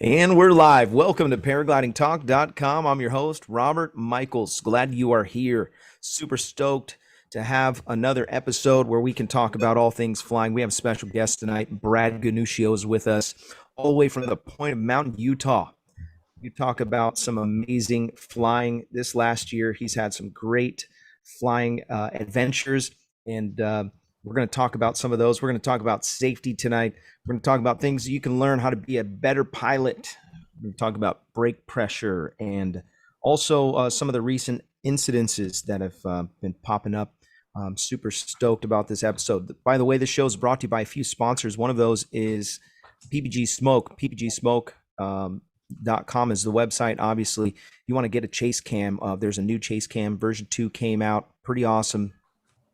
And we're live. Welcome to paraglidingtalk.com. I'm your host, Robert Michaels. Glad you are here. Super stoked to have another episode where we can talk about all things flying. We have a special guest tonight. Brad Gunnuscio is with us, all the way from the point of Mountain, Utah. You talk about some amazing flying this last year. He's had some great flying adventures, and we're going to talk about some of those. We're going to talk about safety tonight. We're going to talk about things you can learn how to be a better pilot. We're going to talk about brake pressure and also some of the recent incidences that have been popping up. I'm super stoked about this episode. By the way, this show is brought to you by a few sponsors. One of those is PPG Smoke. PPG Smoke. .com is the website. Obviously, you want to get a chase cam. There's a new chase cam. Version 2 came out. Pretty awesome.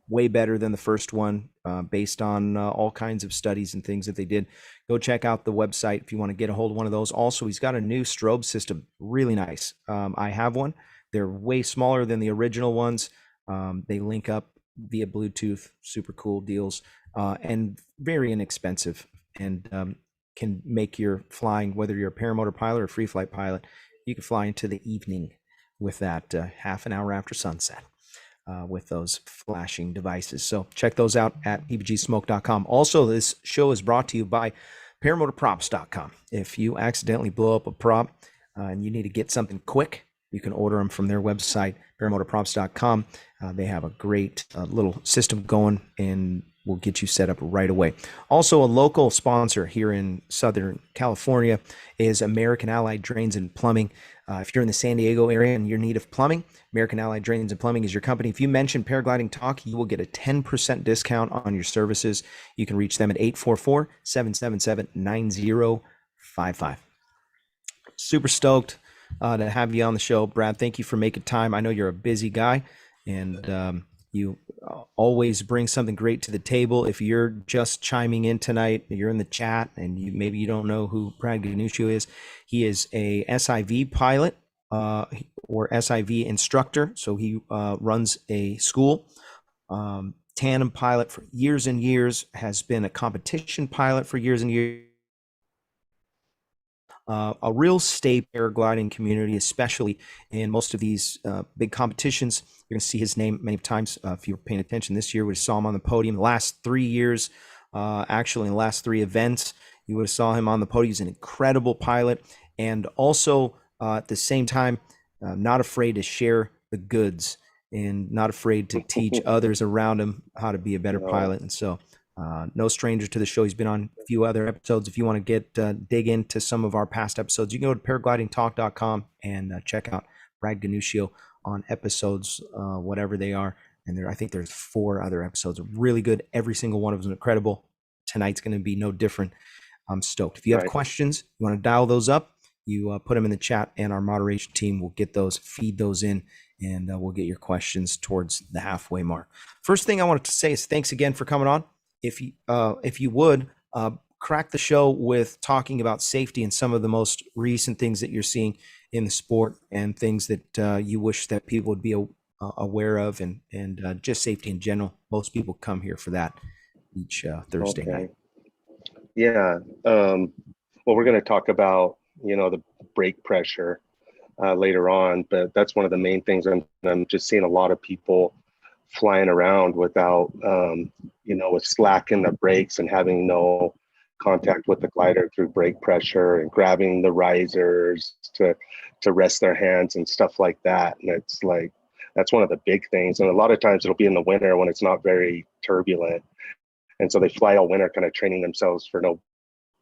Way better than the first one, based on all kinds of studies and things that they did. Go check out the website if you want to get a hold of one of those. Also, he's got a new strobe system. Really nice. I have one. They're way smaller than the original ones. They link up via Bluetooth. Super cool deals, and very inexpensive. And can make your flying, whether you're a paramotor pilot or a free flight pilot, you can fly into the evening with that half an hour after sunset with those flashing devices. So check those out at ppgsmoke.com. Also, this show is brought to you by paramotorprops.com. If you accidentally blow up a prop and you need to get something quick, you can order them from their website, paramotorprops.com. They have a great little system going, and we'll get you set up right away. Also, a local sponsor here in Southern California is American Allied Drains and Plumbing. If you're in the San Diego area and you're in need of plumbing, American Allied Drains and Plumbing is your company. If you mention Paragliding Talk, you will get a 10% discount on your services. You can reach them at 844-777-9055. Super stoked to have you on the show. Brad, thank you for making time. I know you're a busy guy, and you always bring something great to the table. If you're just chiming in tonight, you're in the chat, and maybe you don't know who Brad Gunnuscio is. He is a SIV pilot or SIV instructor. So he runs a school. Tandem pilot for years and years, has been a competition pilot for years and years. A real stay paragliding community, especially in most of these big competitions. You're going to see his name many times if you're paying attention this year. We saw him on the podium the last 3 years. Actually, in the last 3 events, you would have saw him on the podium. He's an incredible pilot, and also at the same time, not afraid to share the goods and not afraid to teach others around him how to be a better pilot. And so no stranger to the show. He's been on a few other episodes. If you want to get dig into some of our past episodes, you can go to paraglidingtalk.com and check out Brad Gunnuscio on episodes, whatever they are. And I think there's 4 other episodes. Really good. Every single one of them is incredible. Tonight's going to be no different. I'm stoked. If you have questions, you want to dial those up, you put them in the chat, and our moderation team will get those, feed those in, and we'll get your questions towards the halfway mark. First thing I wanted to say is thanks again for coming on. If you would crack the show with talking about safety and some of the most recent things that you're seeing in the sport and things that you wish that people would be aware of, and just safety in general. Most people come here for that each Thursday night. Yeah. Well, we're going to talk about, the brake pressure later on, but that's one of the main things. I'm just seeing a lot of people flying around without, with slack in the brakes and having no contact with the glider through brake pressure, and grabbing the risers to rest their hands and stuff like that. And it's like, that's one of the big things. And a lot of times it'll be in the winter when it's not very turbulent. And so they fly all winter kind of training themselves for no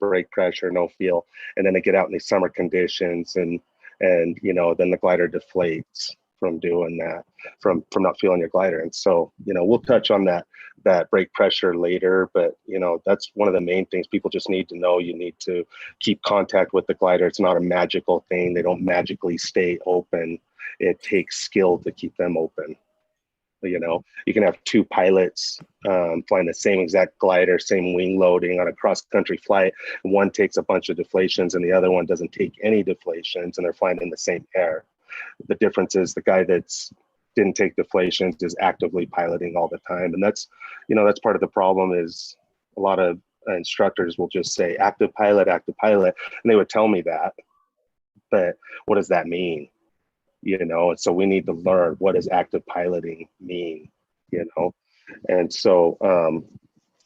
brake pressure, no feel. And then they get out in these summer conditions, and then the glider deflates from doing that, from not feeling your glider. And so, we'll touch on that brake pressure later, but that's one of the main things people just need to know. You need to keep contact with the glider. It's not a magical thing. They don't magically stay open. It takes skill to keep them open. You can have 2 pilots flying the same exact glider, same wing loading on a cross-country flight. One takes a bunch of deflations and the other one doesn't take any deflations, and they're flying in the same air. The difference is the guy that's didn't take deflations is actively piloting all the time. And that's part of the problem. Is a lot of instructors will just say active pilot, and they would tell me that. But what does that mean? And so we need to learn, what does active piloting mean? And so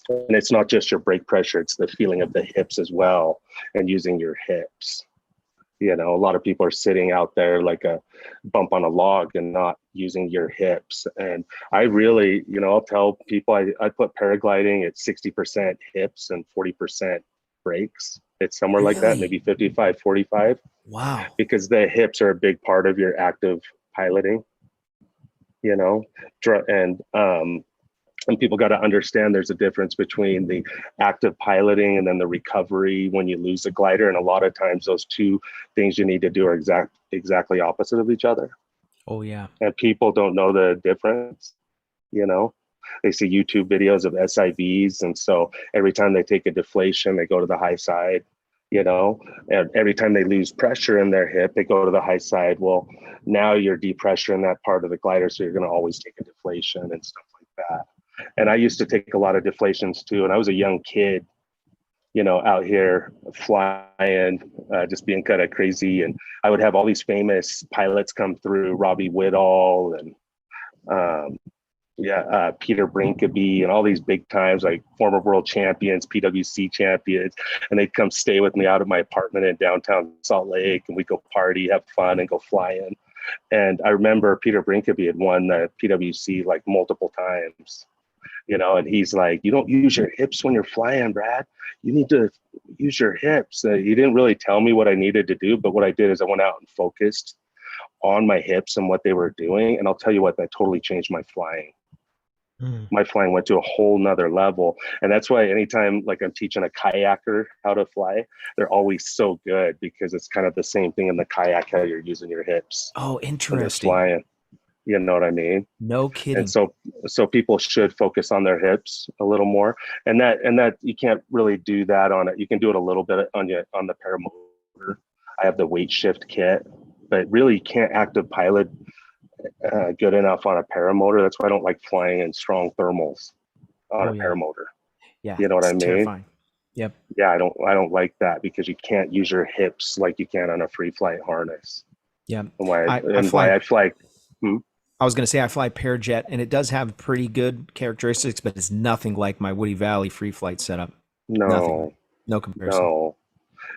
and it's not just your brake pressure, it's the feeling of the hips as well, and using your hips. A lot of people are sitting out there like a bump on a log and not using your hips. And I really, I'll tell people I put paragliding at 60% hips and 40% brakes. It's somewhere like that, maybe 55, 45. Wow. Because the hips are a big part of your active piloting, and people got to understand there's a difference between the active piloting and then the recovery when you lose a glider. And a lot of times those two things you need to do are exactly opposite of each other. Oh, yeah. And people don't know the difference, They see YouTube videos of SIVs. And so every time they take a deflation, they go to the high side, and every time they lose pressure in their hip, they go to the high side. Well, now you're depressuring that part of the glider. So you're going to always take a deflation and stuff like that. And I used to take a lot of deflations too. And I was a young kid, out here flying, just being kind of crazy. And I would have all these famous pilots come through, Robbie Whittall and Peter Brinkeby and all these big times, like former world champions, PWC champions. And they'd come stay with me out of my apartment in downtown Salt Lake, and we'd go party, have fun, and go flying. And I remember Peter Brinkeby had won the PWC like multiple times. And he's like, you don't use your hips when you're flying, Brad. You need to use your hips. He didn't really tell me what I needed to do, but what I did is I went out and focused on my hips and what they were doing. And I'll tell you what, that totally changed my flying. My flying went to a whole nother level. And that's why anytime like I'm teaching a kayaker how to fly, they're always so good, because it's kind of the same thing in the kayak, how you're using your hips. Oh, interesting. Flying. You know what I mean? No kidding. And so people should focus on their hips a little more. And that you can't really do that on it. You can do it a little bit on the paramotor. I have the weight shift kit, but really you can't active pilot good enough on a paramotor. That's why I don't like flying in strong thermals on a paramotor. Yeah. You know what I mean? Terrifying. Yep. Yeah, I don't like that, because you can't use your hips like you can on a free flight harness. Yeah. And why I fly. I was going to say I fly Parajet, and it does have pretty good characteristics, but it's nothing like my Woody Valley free flight setup. No comparison. No,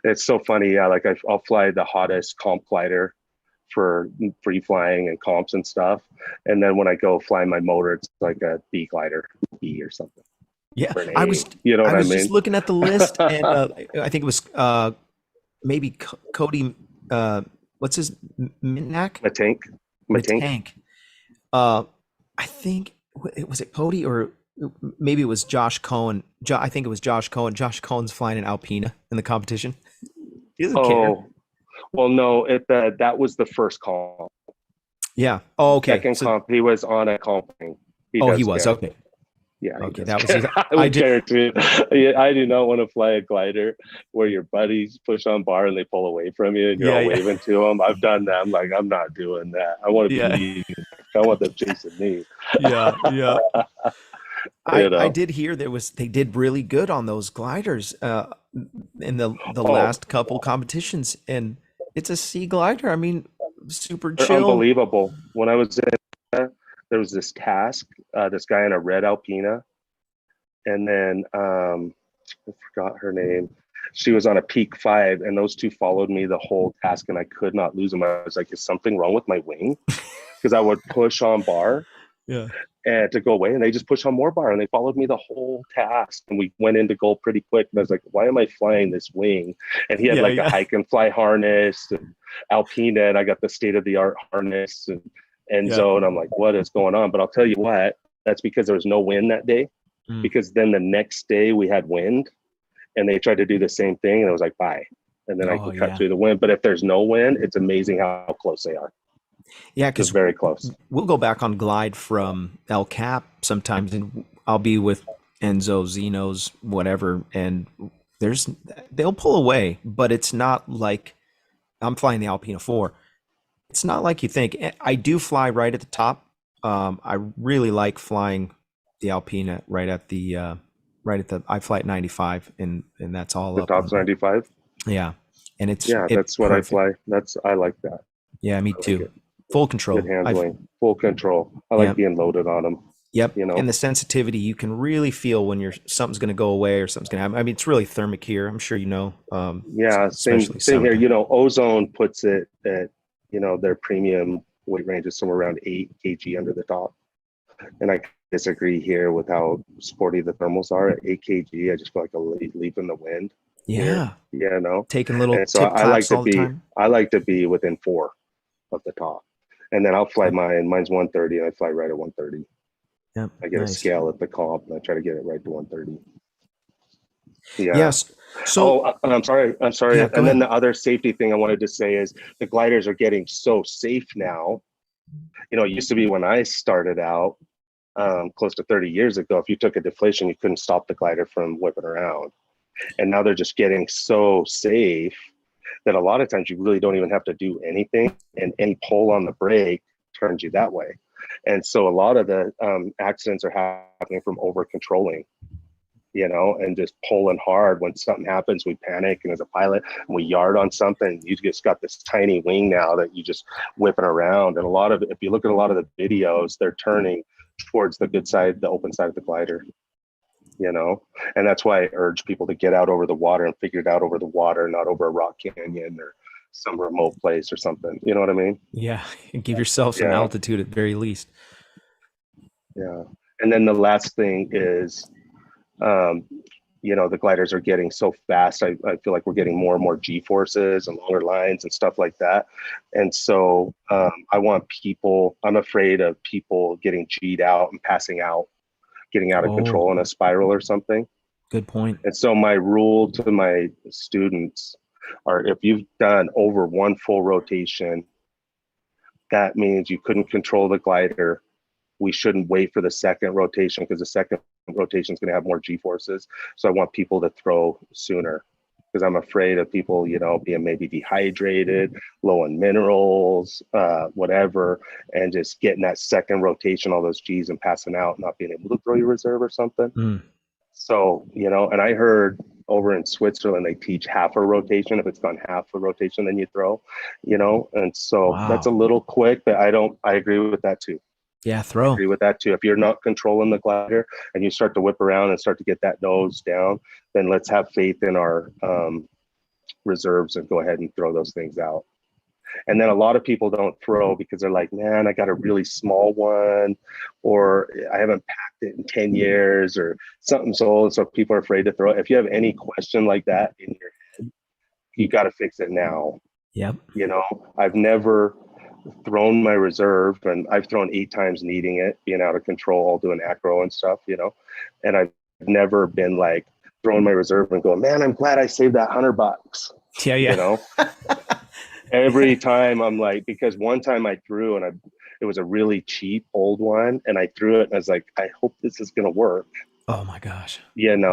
it's so funny. Yeah, like I'll fly the hottest comp glider for free flying and comps and stuff, and then when I go fly my motor, it's like a B glider, B or something. Yeah, I was just looking at the list, and I think it was maybe Cody. What's his Mitnack? Matank. I think was it Cody, or maybe it was Josh Cohen. I think it was Josh Cohen. Josh Cohen's flying an Alpina in the competition. He doesn't care. Well, no, that was the first comp. Yeah. Oh, okay. Second comp, he was on a comp thing. He was care. Okay. Yeah. Okay, that was. I do not want to fly a glider where your buddies push on bar and they pull away from you and you're all waving to them. I've done that. I'm like, I'm not doing that. I want to be. I want them chasing me. Yeah. I did hear they did really good on those gliders in the last couple competitions, and it's a C glider. I mean, super chill. They're unbelievable. When I was in, there was this task, this guy in a red Alpina, and then I forgot her name. She was on a Peak 5, and those two followed me the whole task, and I could not lose them. I was like, is something wrong with my wing? Because I would push on bar. Yeah. And to go away, and they just push on more bar, and they followed me the whole task, and we went into goal pretty quick. And I was like, why am I flying this wing? And he had a hike and fly harness and Alpina, and I got the state-of-the-art harness and Enzo, and I'm like, what is going on? But I'll tell you what, that's because there was no wind that day, because then the next day we had wind, and they tried to do the same thing, and I was like, bye. And then I can cut through the wind. But if there's no wind, it's amazing how close they are. Yeah, because very close. We'll go back on glide from El Cap sometimes, and I'll be with Enzo, Zeno's, whatever, and they'll pull away, but it's not like I'm flying the Alpina 4. It's not like you think. I do fly right at the top. I really like flying the Alpina right at the right at the, I fly at 95, and that's all The up on top's there. 95. Yeah. And it's Yeah, that's what I perfect. fly. I like that. Yeah, me I like too. it. Full Good control. handling, full control. I Yeah. like being loaded on them, Yep. you And know. the sensitivity, you can really feel when something's going to go away or something's going to happen. I mean, it's really thermic here. I'm sure you know, Yeah, especially same here. summertime. You know, Ozone puts it at, their premium weight range is somewhere around 8 kg under the top. And I disagree here with how sporty the thermals are at 8 kg. I just feel like a leap in the wind here, Yeah. you know. Taking little And so tip claps all the time. I like to be within 4 of the top. And then I'll fly Yep. mine's 130, and I fly right at 130. Yep. I get a Nice. scale at the comp, and I try to get it right to 130. Yeah. Yes. So, Oh, I'm sorry. I'm sorry. yeah, go And then ahead. the other safety thing I wanted to say is the gliders are getting so safe now. You know, it used to be when I started out, close to 30 years ago, if you took a deflation, you couldn't stop the glider from whipping around. And now they're just getting so safe that a lot of times you really don't even have to do anything, and any pull on the brake turns you that way. And so a lot of the accidents are happening from over controlling, and just pulling hard. When something happens, we panic, and as a pilot, and we yard on something, you just got this tiny wing now that you just whipping around. And if you look at a lot of the videos, they're turning towards the good side, the open side of the glider, and that's why I urge people to get out over the water and figure it out over the water, not over a rock canyon or some remote place or something. You know what I mean? Yeah. Give yourself some Yeah. altitude at very least. Yeah. And then the last thing is, um, the gliders are getting so fast. I feel like we're getting more and more G forces and longer lines and stuff like that. And so I'm afraid of people getting G'd out and passing out, getting out of Oh, control in a spiral or something. good point. And so my rule to my students are, if you've done over one full rotation, that means you couldn't control the glider. We shouldn't wait for the second rotation, because the second rotation is going to have more G forces. So I want people to throw sooner, because I'm afraid of people, being maybe dehydrated, low in minerals, whatever, and just getting that second rotation, all those G's, and passing out, not being able to throw your reserve or something. Mm. So, and I heard over in Switzerland, they teach half a rotation. If it's gone half a rotation, then you throw, and so that's a Wow. little quick, but I agree with that too. Yeah. I Throw. agree with that too. If you're not controlling the glider and you start to whip around and start to get that nose down, then let's have faith in our reserves and go ahead and throw those things out. And then a lot of people don't throw because they're like, man, I got a really small one, or I haven't packed it in 10 years, or something's old. So people are afraid to throw it. If you have any question like that in your head, you got to fix it now. Yep. I've never thrown my reserve, and I've thrown 8 times needing it, being out of control, doing acro and stuff, and I've never been like throwing my reserve and going, man, I'm glad I saved that $100. Yeah. Yeah. Every time I'm like, because one time I threw, and it was a really cheap old one, and I threw it and I was like, I hope this is going to work. Oh my gosh. And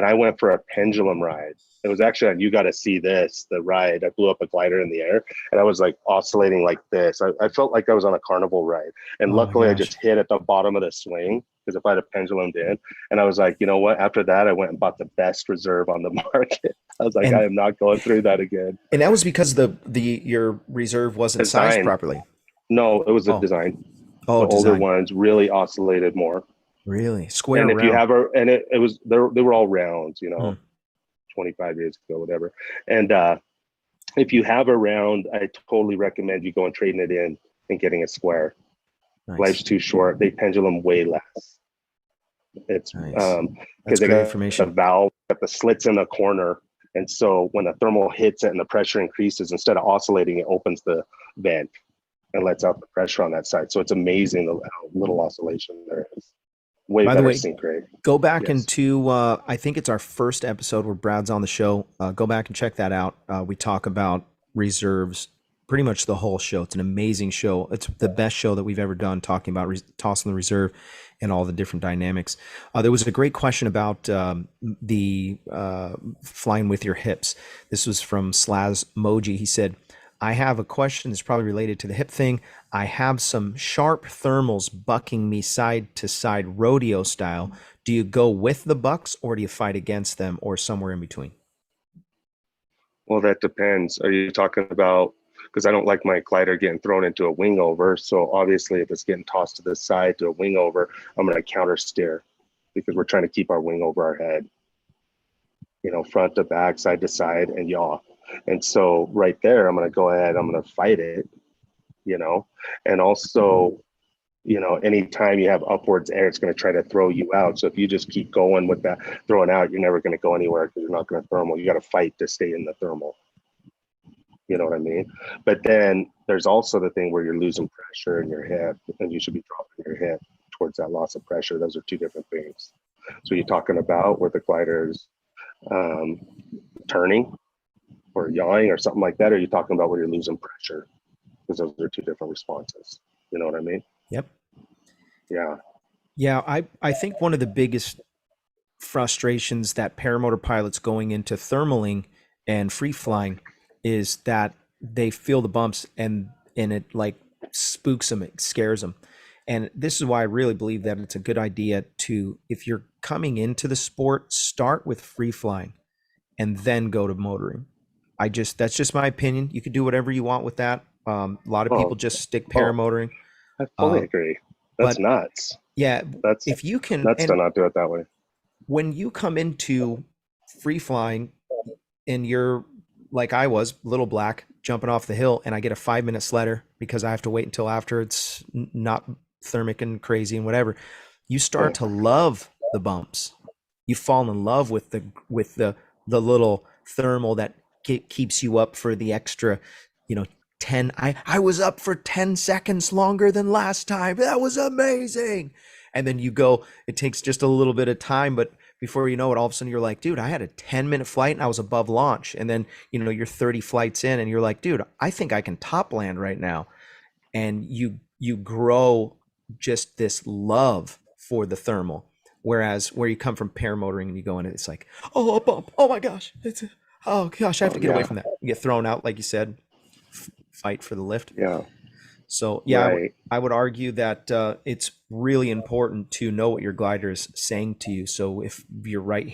I went for a pendulum ride. It was actually, you got to see this, the ride. I blew up a glider in the air, and I was like oscillating like this. I felt like I was on a carnival ride. And Oh my luckily I gosh. just hit at the bottom of the swing, because if I had a pendulum in, and I was like, you know what? After that, I went and bought the best reserve on the market. I was like, I And am not going through that again. that was because your reserve wasn't sized Design. properly. No, it was a Oh. design. Oh, The older design. ones really oscillated more. Really? Square And if you round. have they were all rounds, Hmm. 25 years ago, whatever. And if you have a round, I totally recommend you going trading it in and getting a square. Nice. Life's too short. They pendulum way less. It's Nice. because That's they great got the information. valve, got the slits in the corner. And so when the thermal hits it and the pressure increases, instead of oscillating, it opens the vent and lets out the pressure on that side. So it's amazing how little oscillation there is. Way By the better way, sync rate. go back Yes. into I think it's our first episode where Brad's on the show. Go back and check that out. We talk about reserves pretty much the whole show. It's an amazing show. It's the best show that we've ever done, talking about tossing the reserve and all the different dynamics. There was a great question about the flying with your hips. This was from Slaz Moji. He said, I have a question that's probably related to the hip thing. I have some sharp thermals bucking me side to side rodeo style. Do you go with the bucks or do you fight against them or somewhere in between? Well, that depends. Are you talking about, because I don't like my glider getting thrown into a wing over. So obviously if it's getting tossed to the side to a wing over, I'm going to counter steer because we're trying to keep our wing over our head, front to back, side to side, and yaw. And so right there, I'm going to go ahead, I'm going to fight it, and also, anytime you have upwards air, it's going to try to throw you out. So if you just keep going with that throwing out, you're never going to go anywhere because you're not going to thermal. You got to fight to stay in the thermal. You know what I mean? But then there's also the thing where you're losing pressure in your hip and you should be dropping your hip towards that loss of pressure. Those are two different things. So you're talking about where the glider's turning or yawing or something like that, or are you talking about where you're losing pressure? Because those are two different responses. You know what I mean? Yep. Yeah. Yeah, I think one of the biggest frustrations that paramotor pilots going into thermaling and free flying is that they feel the bumps and it like spooks them, it scares them. And this is why I really believe that it's a good idea to, if you're coming into the sport, start with free flying and then go to motoring. That's just my opinion. You could do whatever you want with that. A lot of people just stick paramotoring. I fully agree. That's but nuts. Yeah, That's if you can, nuts to and not do it that way. when you come into free flying and you're like I was, little black, jumping off the hill, and I get a 5 minute sledder because I have to wait until after it's not thermic and crazy and whatever, you start to love the bumps. You fall in love with the little thermal that keeps you up for the extra, 10. I was up for 10 seconds longer than last time. That was amazing. And then you go, it takes just a little bit of time, but before you know it, all of a sudden you're like, dude, I had a 10-minute flight and I was above launch. And then, you're 30 flights in and you're like, dude, I think I can top land right now. And you grow just this love for the thermal. Whereas where you come from paramotoring and you go in it, it's like, oh, a bump. Oh my gosh. Oh gosh, I have to get away from that. You get thrown out, like you said, fight for the lift. Yeah. So yeah, right. I would argue that it's really important to know what your glider is saying to you. So if your right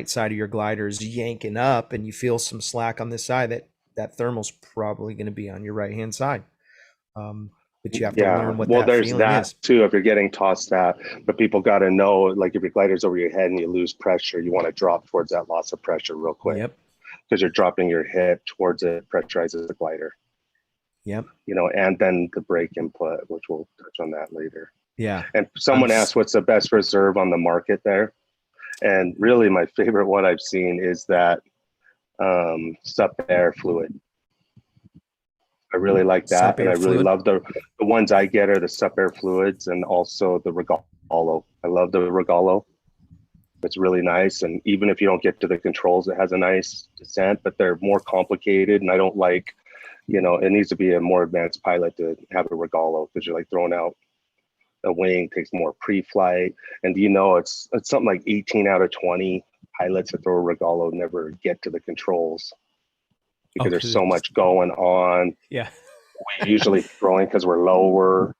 side of your glider is yanking up and you feel some slack on this side, that thermal's probably going to be on your right hand side. But you have to learn what that there's feeling that is. too. If you're getting tossed out, but people got to know, like if your glider's over your head and you lose pressure, you want to drop towards that loss of pressure real quick. Yep. Because you're dropping your hip towards it, pressurizes the glider. Yep. And then the brake input, which we'll touch on that later. Yeah. And someone asked what's the best reserve on the market there. And really my favorite one I've seen is that sup air fluid. I really like that. And I really love the ones I get are the sup air fluids and also the Regalo. I love the Regalo. It's really nice. And even if you don't get to the controls, it has a nice descent, but they're more complicated. And I don't like, it needs to be a more advanced pilot to have a Regalo because you're like throwing out a wing, takes more pre-flight. And it's something like 18 out of 20 pilots that throw a Regalo never get to the controls because there's so much going on. Yeah. We're usually throwing because we're lower.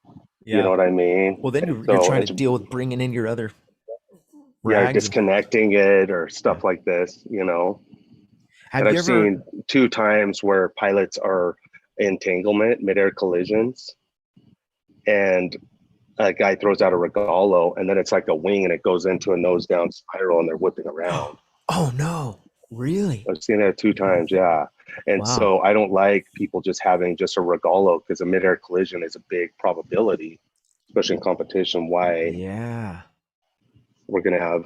Yeah. You know what I mean? Well, then you're trying to deal with bringing in your other disconnecting it or stuff like this, I've seen 2 times where pilots are entanglement, midair collisions, and a guy throws out a Regalo, and then it's like a wing and it goes into a nose down spiral and they're whipping around. Oh no, really? I've seen that 2 times, yeah. And so I don't like people just having just a Regalo because a midair collision is a big probability, especially in competition. Why we're going to have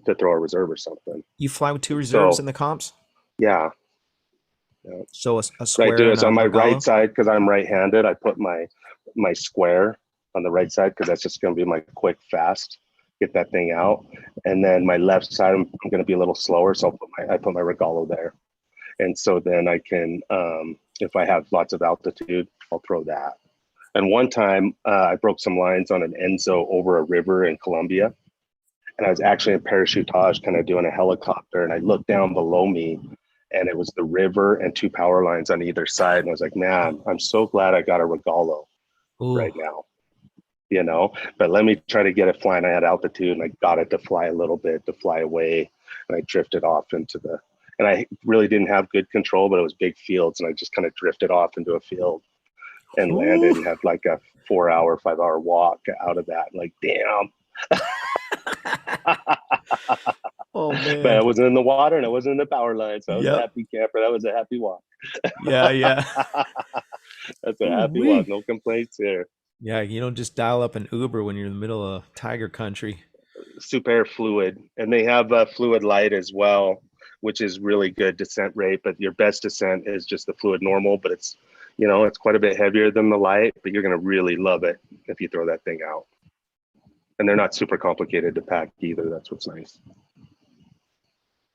to throw a reserve or something. You fly with 2 reserves in the comps? Yeah. So a square. I do is on my right side because I'm right-handed. I put my square on the right side because that's just going to be my quick, fast, get that thing out. And then my left side, I'm going to be a little slower, so I put my Regalo there. And so then I can, if I have lots of altitude, I'll throw that. And one time I broke some lines on an Enzo over a river in Colombia. And I was actually in parachutage kind of doing a helicopter, and I looked down below me and it was the river and two power lines on either side. And I was like, man, I'm so glad I got a Regalo right Ooh. now, you know, but let me try to get it flying. I had altitude and I got it to fly a little bit, to fly away. And I drifted off into and I really didn't have good control, but it was big fields. And I just kind of drifted off into a field and landed and had like a 4-hour, 5-hour walk out of that. Like, damn. Oh man. But I wasn't in the water and I wasn't in the power line. So I was a Yep. happy camper. That was a happy walk. Yeah. That's a happy walk. No complaints here. Yeah, you don't just dial up an Uber when you're in the middle of tiger country. Super fluid. And they have fluid light as well, which is really good descent rate. But your best descent is just the fluid normal. But it's, you know, it's quite a bit heavier than the light, but you're going to really love it if you throw that thing out. And they're not super complicated to pack either. That's what's nice.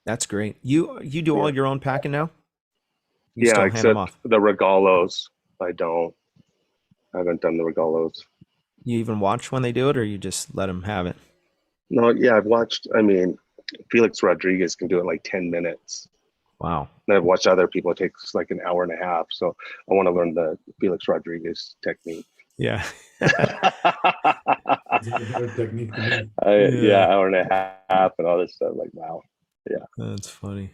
That's great. You do all your own packing now? You Yeah, still hand them except off? the Regalos. I haven't done the Regalos. You even watch when they do it, or you just let them have it? No, yeah, I've watched. I mean, Felix Rodriguez can do it in like 10 minutes. Wow. And I've watched other people. It takes like an hour and a half. So I want to learn the Felix Rodriguez technique. Yeah. Technique to me. Yeah, hour and a half and all this stuff. Like, wow. Yeah. That's funny.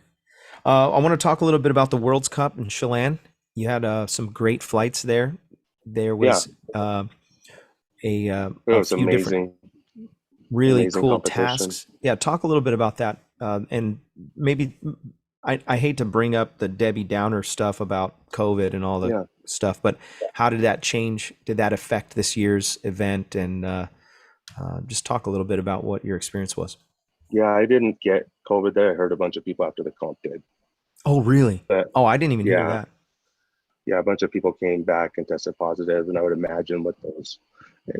I want to talk a little bit about the World's Cup in Chelan. You had some great flights there. There was it a was few different amazing. really Amazing cool competition. tasks. Yeah, talk a little bit about that. And maybe I hate to bring up the Debbie Downer stuff about COVID and all the stuff, but how did that change? Did that affect this year's event? And just talk a little bit about what your experience was. Yeah, I didn't get COVID there. I heard a bunch of people after the comp did. Oh, really? But, I didn't even hear that. Yeah, a bunch of people came back and tested positive, and I would imagine with those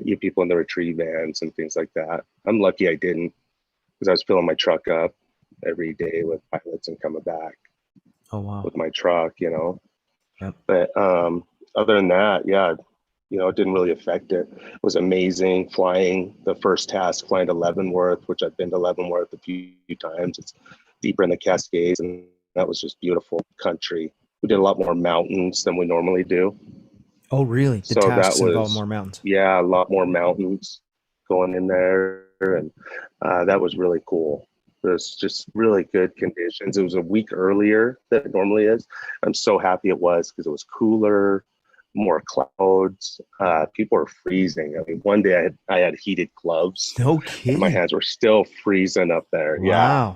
you people in the retrieve vans and things like that. I'm lucky I didn't, because I was filling my truck up every day with pilots and coming back. Oh, wow. With my truck, you know. Yep. But other than that, yeah, you know, it didn't really affect it. It was amazing flying the first task, flying to Leavenworth, which I've been to Leavenworth a few times. It's deeper in the Cascades, and that was just beautiful country. We did a lot more mountains than we normally do. Oh, really? The tasks involve more mountains. Yeah, a lot more mountains going in there, and that was really cool. It was just really good conditions. It was a week earlier than it normally is. I'm so happy it was, because it was cooler, more clouds. People were freezing. I mean, one day I had heated gloves. No kidding. And my hands were still freezing up there. Wow. Yeah.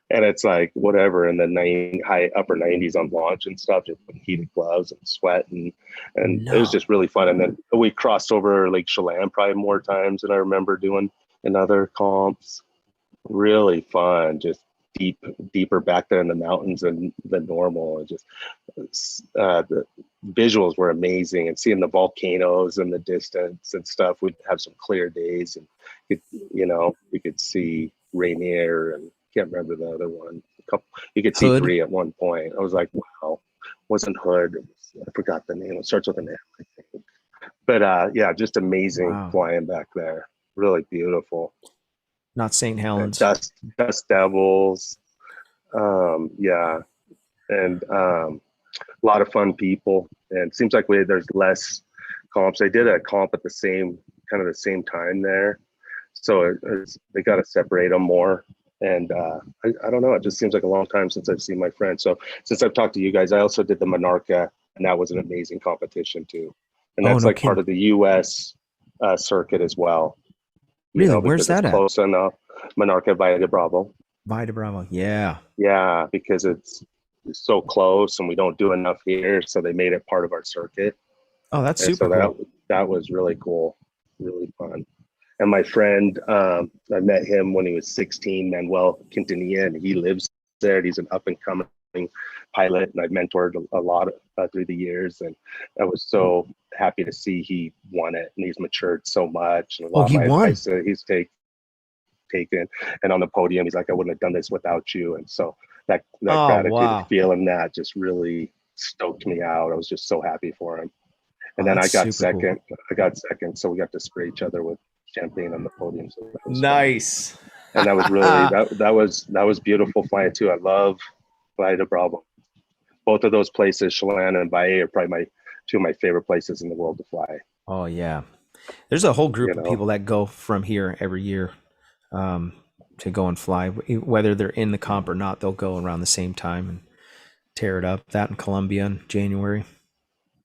And it's like whatever in the high upper 90s on launch and stuff, just with heated gloves and sweat, and it was just really fun. And then we crossed over Lake Chelan probably more times than I remember doing in other comps. Really fun, just deeper back there in the mountains than normal. And just the visuals were amazing, and seeing the volcanoes in the distance and stuff. We'd have some clear days, and you could see Rainier, and can't remember the other one. You could see three at one point. I was like, wow. Wasn't Hood? I forgot the name. It starts with an M, I think. But yeah, just amazing flying back there. Really beautiful. Not St. Helens. Dust Devils. Yeah. And a lot of fun people. And it seems like there's less comps. I did a comp at the same time there. So they got to separate them more. And I don't know. It just seems like a long time since I've seen my friends. So since I've talked to you guys, I also did the Monarca, and that was an amazing competition too. And that's part of the U.S. Circuit as well. Really? Where's that at? Close enough. Monarca Valle de Bravo. Valle de Bravo. Yeah. Yeah, because it's so close, and we don't do enough here, so they made it part of our circuit. Oh, that's super cool. That was really cool, really fun. And my friend, I met him when he was 16, Manuel Quintanilla, and he lives there. He's an up-and-coming pilot, and I've mentored a lot through the years. And I was so happy to see he won it, and he's matured so much. And a lot he won? He's taken. And on the podium, he's like, I wouldn't have done this without you. And so that gratitude, feeling that just really stoked me out. I was just so happy for him. And then I got second. So we got to spray each other with champagne on the podium. So that was nice. Fun. And that was really that was beautiful flying too. I love Valle de Bravo. both of those places, Chelan and Valle, are probably two of my favorite places in the world to fly. Oh yeah. There's a whole group You of know? people that go from here every year to go and fly. Whether they're in the comp or not, they'll go around the same time and tear it up. That in Colombia in January.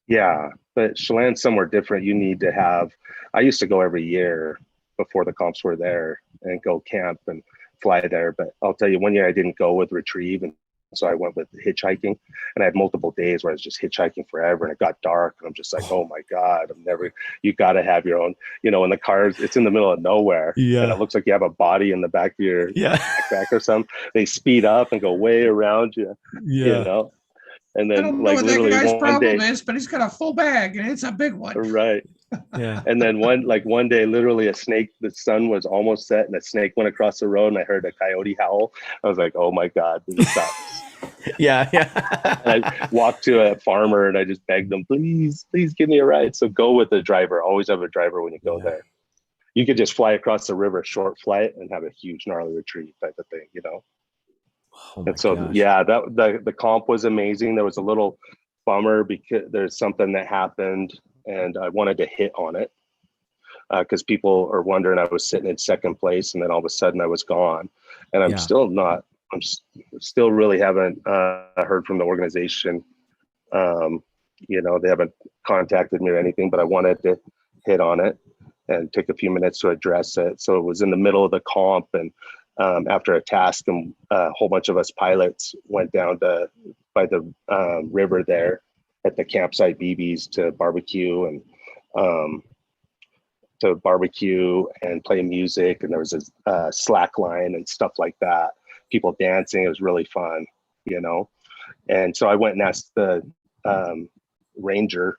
Yeah, but Chelan's somewhere different. You need to have. I used to go every year before the comps were there and go camp and fly there. But I'll tell you, one year I didn't go with retrieve, and so I went with hitchhiking. And I had multiple days where I was just hitchhiking forever, and it got dark, and I'm just like, oh my god, I'm never. You got to have your own. You know, in the cars, it's in the middle of nowhere, and it looks like you have a body in the back of your backpack or something. They speed up and go way around you. You know. And then, I don't know like, what that literally guy's one problem day, is, but he's got a full bag and it's a big one. right? Yeah. And then one day, literally a snake. The sun was almost set, and a snake went across the road, and I heard a coyote howl. I was like, "Oh my god, this sucks." Yeah. And I walked to a farmer, and I just begged them, "Please, please give me a ride." So go with the driver. Always have a driver when you go there. You could just fly across the river, short flight, and have a huge gnarly retrieve type of thing, you know. Oh and so, gosh. yeah, the comp was amazing. There was a little bummer because there's something that happened, and I wanted to hit on it because people are wondering I was sitting in second place, and then all of a sudden I was gone, and I'm still not. I'm still really haven't heard from the organization. You know, they haven't contacted me or anything, but I wanted to hit on it and took a few minutes to address it. So it was in the middle of the comp, and after a task, and a whole bunch of us pilots went down by the river there at the campsite BBs to barbecue and play music. And there was a slack line and stuff like that. People dancing. It was really fun, you know. And so I went and asked the ranger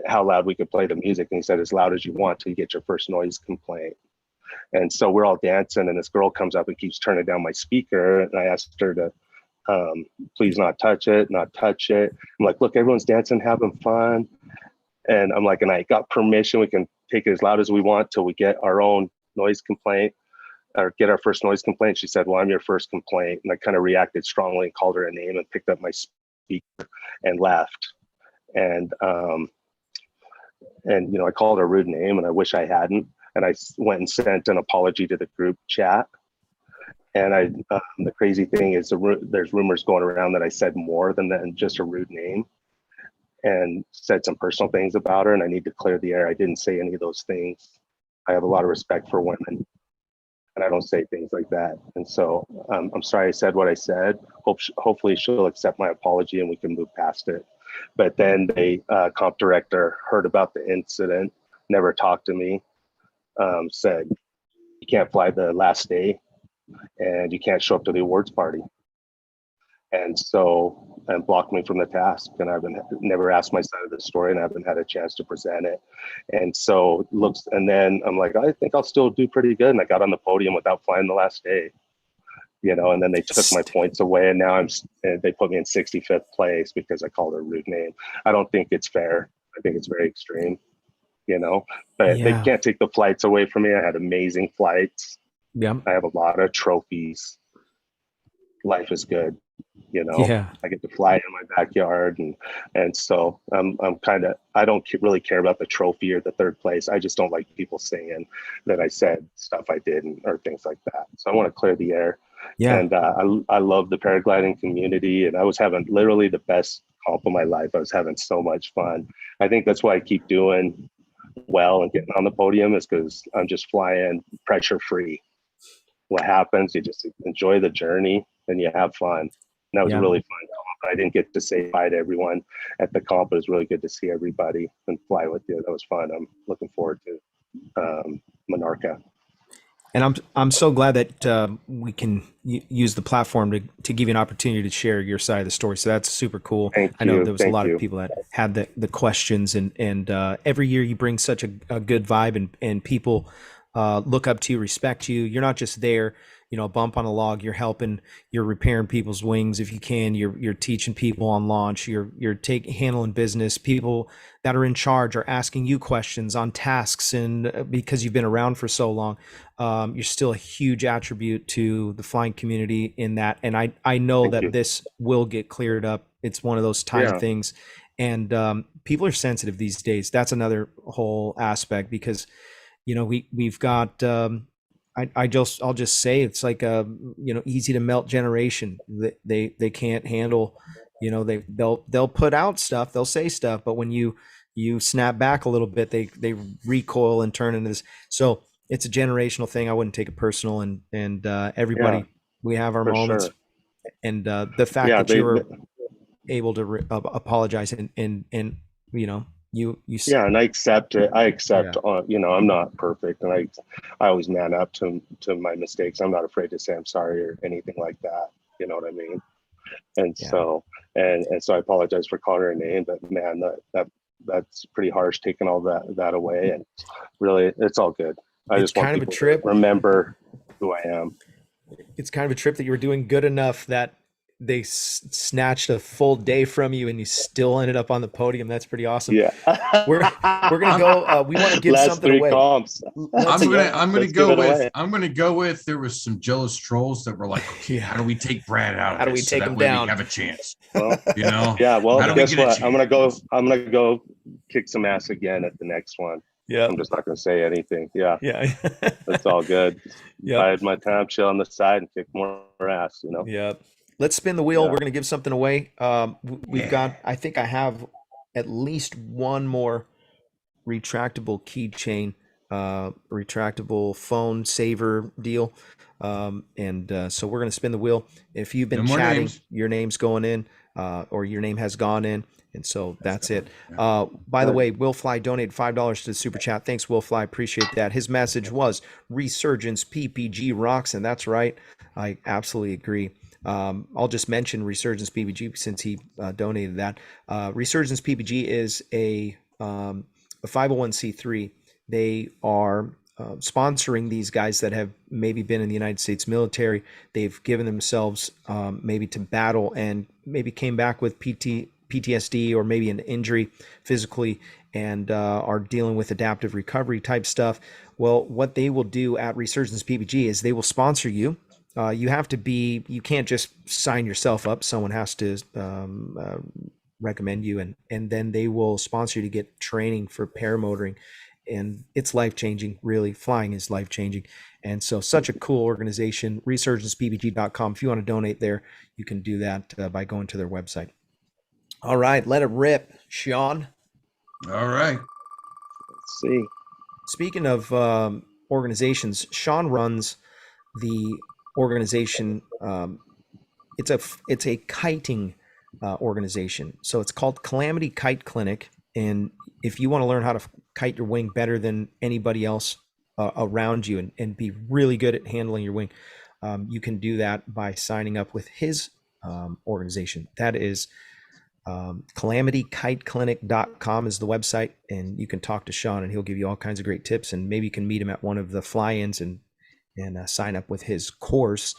how loud we could play the music, and he said as loud as you want till you get your first noise complaint. And so we're all dancing, and this girl comes up and keeps turning down my speaker. And I asked her to please not touch it. I'm like, look, everyone's dancing, having fun. And I'm like, and I got permission. We can take it as loud as we want till we get our own noise complaint or get our first noise complaint. She said, well, I'm your first complaint. And I kind of reacted strongly and called her a name and picked up my speaker and left. And you know, I called her a rude name, and I wish I hadn't. And I went and sent an apology to the group chat. And the crazy thing is there's rumors going around that I said more than just a rude name, and said some personal things about her. And I need to clear the air. I didn't say any of those things. I have a lot of respect for women, and I don't say things like that. And so I'm sorry I said what I said. Hopefully she'll accept my apology and we can move past it. But then the comp director heard about the incident, never talked to me. Said you can't fly the last day and you can't show up to the awards party, and blocked me from the task. And I've never asked my side of the story, and I haven't had a chance to present it. And so and then I'm like, I think I'll still do pretty good. And I got on the podium without flying the last day, you know. And then they took my points away, and now they put me in 65th place because I called her a rude name. I don't think it's fair. I think it's very extreme. You know, but they can't take the flights away from me. I had amazing flights. Yeah. I have a lot of trophies. Life is good, you know. I get to fly in my backyard, and so I don't really care about the trophy or the third place. I just don't like people saying that I said stuff I didn't or things like that. So I want to clear the air. And I love the paragliding community, and I was having literally the best comp of my life. I was having so much fun. I think that's why I keep doing well and getting on the podium, is because I'm just flying pressure free. What happens, you just enjoy the journey and you have fun. And that was a really fun comp. I didn't get to say bye to everyone at the comp. It was really good to see everybody and fly with you. That was fun. I'm looking forward to Menorca. And I'm so glad that we can use the platform to give you an opportunity to share your side of the story. So that's super cool. I know there was a lot of people that had the questions, and every year you bring such a good vibe, and people look up to you, respect you. You're not just there, you know, a bump on a log. You're helping, you're repairing people's wings if you can. You're teaching people on launch. You're handling business. People that are in charge are asking you questions on tasks, and because you've been around for so long, you're still a huge attribute to the flying community in that. And I know that this will get cleared up It's one of those time Yeah. things. And people are sensitive these days. That's another whole aspect because, we've got, I'll just say it's like a, easy to melt generation. They can't handle, they'll put out stuff, they'll say stuff, but when you snap back a little bit, they recoil and turn into this. So it's a generational thing. I wouldn't take it personal, and everybody, we have our for moments. sure. And the fact that you were able to apologize and you yeah, and I accept it. I accept, I'm not perfect, and I always man up to my mistakes. I'm not afraid to say I'm sorry or anything like that. You know what I mean? And so, and so I apologize for calling her a name, but man, that's pretty harsh, taking all that away. And really, it's all good. I just want people to remember who I am. It's kind of a trip that you were doing good enough that they snatched a full day from you and you still ended up on the podium. That's pretty awesome. Yeah. We're gonna go. We want to give something away. Comps. I'm gonna go with there was some jealous trolls that were like, okay, how do we take Brad out of How do we take him down? We have a chance. Well, Yeah. Well, guess what? I'm gonna go kick some ass again at the next one. Yeah. I'm just not gonna say anything. Yeah. Yeah. That's all good. Yeah. I had my time, chill on the side and kick more ass, Yeah. Let's spin the wheel. We're going to give something away. We've got, I think I have at least one more retractable keychain, retractable phone saver deal. So we're going to spin the wheel. If you've been chatting, your name's going in, or your name has gone in. And so that's it. By the way, Will Fly donated $5 to the super chat. Thanks, Will Fly. Appreciate that. His message was Resurgence PPG rocks. And that's right. I absolutely agree. I'll just mention Resurgence PPG since he donated that. Resurgence PPG is a 501c3. They are sponsoring these guys that have maybe been in the United States military. They've given themselves maybe to battle and maybe came back with PTSD or maybe an injury physically and are dealing with adaptive recovery type stuff. Well, what they will do at Resurgence PPG is they will sponsor you. You can't just sign yourself up. Someone has to recommend you, and then they will sponsor you to get training for paramotoring. And it's life-changing, really. Flying is life-changing. And so such a cool organization, resurgencepbg.com. If you want to donate there, you can do that by going to their website. All right, let it rip, Sean. All right. Let's see. Speaking of organizations, Sean runs the organization. It's a kiting organization. So it's called Calamity Kite Clinic. And if you want to learn how to kite your wing better than anybody else around you and be really good at handling your wing, you can do that by signing up with his organization. That is calamityKiteClinic.com is the website, and you can talk to Sean and he'll give you all kinds of great tips, and maybe you can meet him at one of the fly-ins and sign up with his course.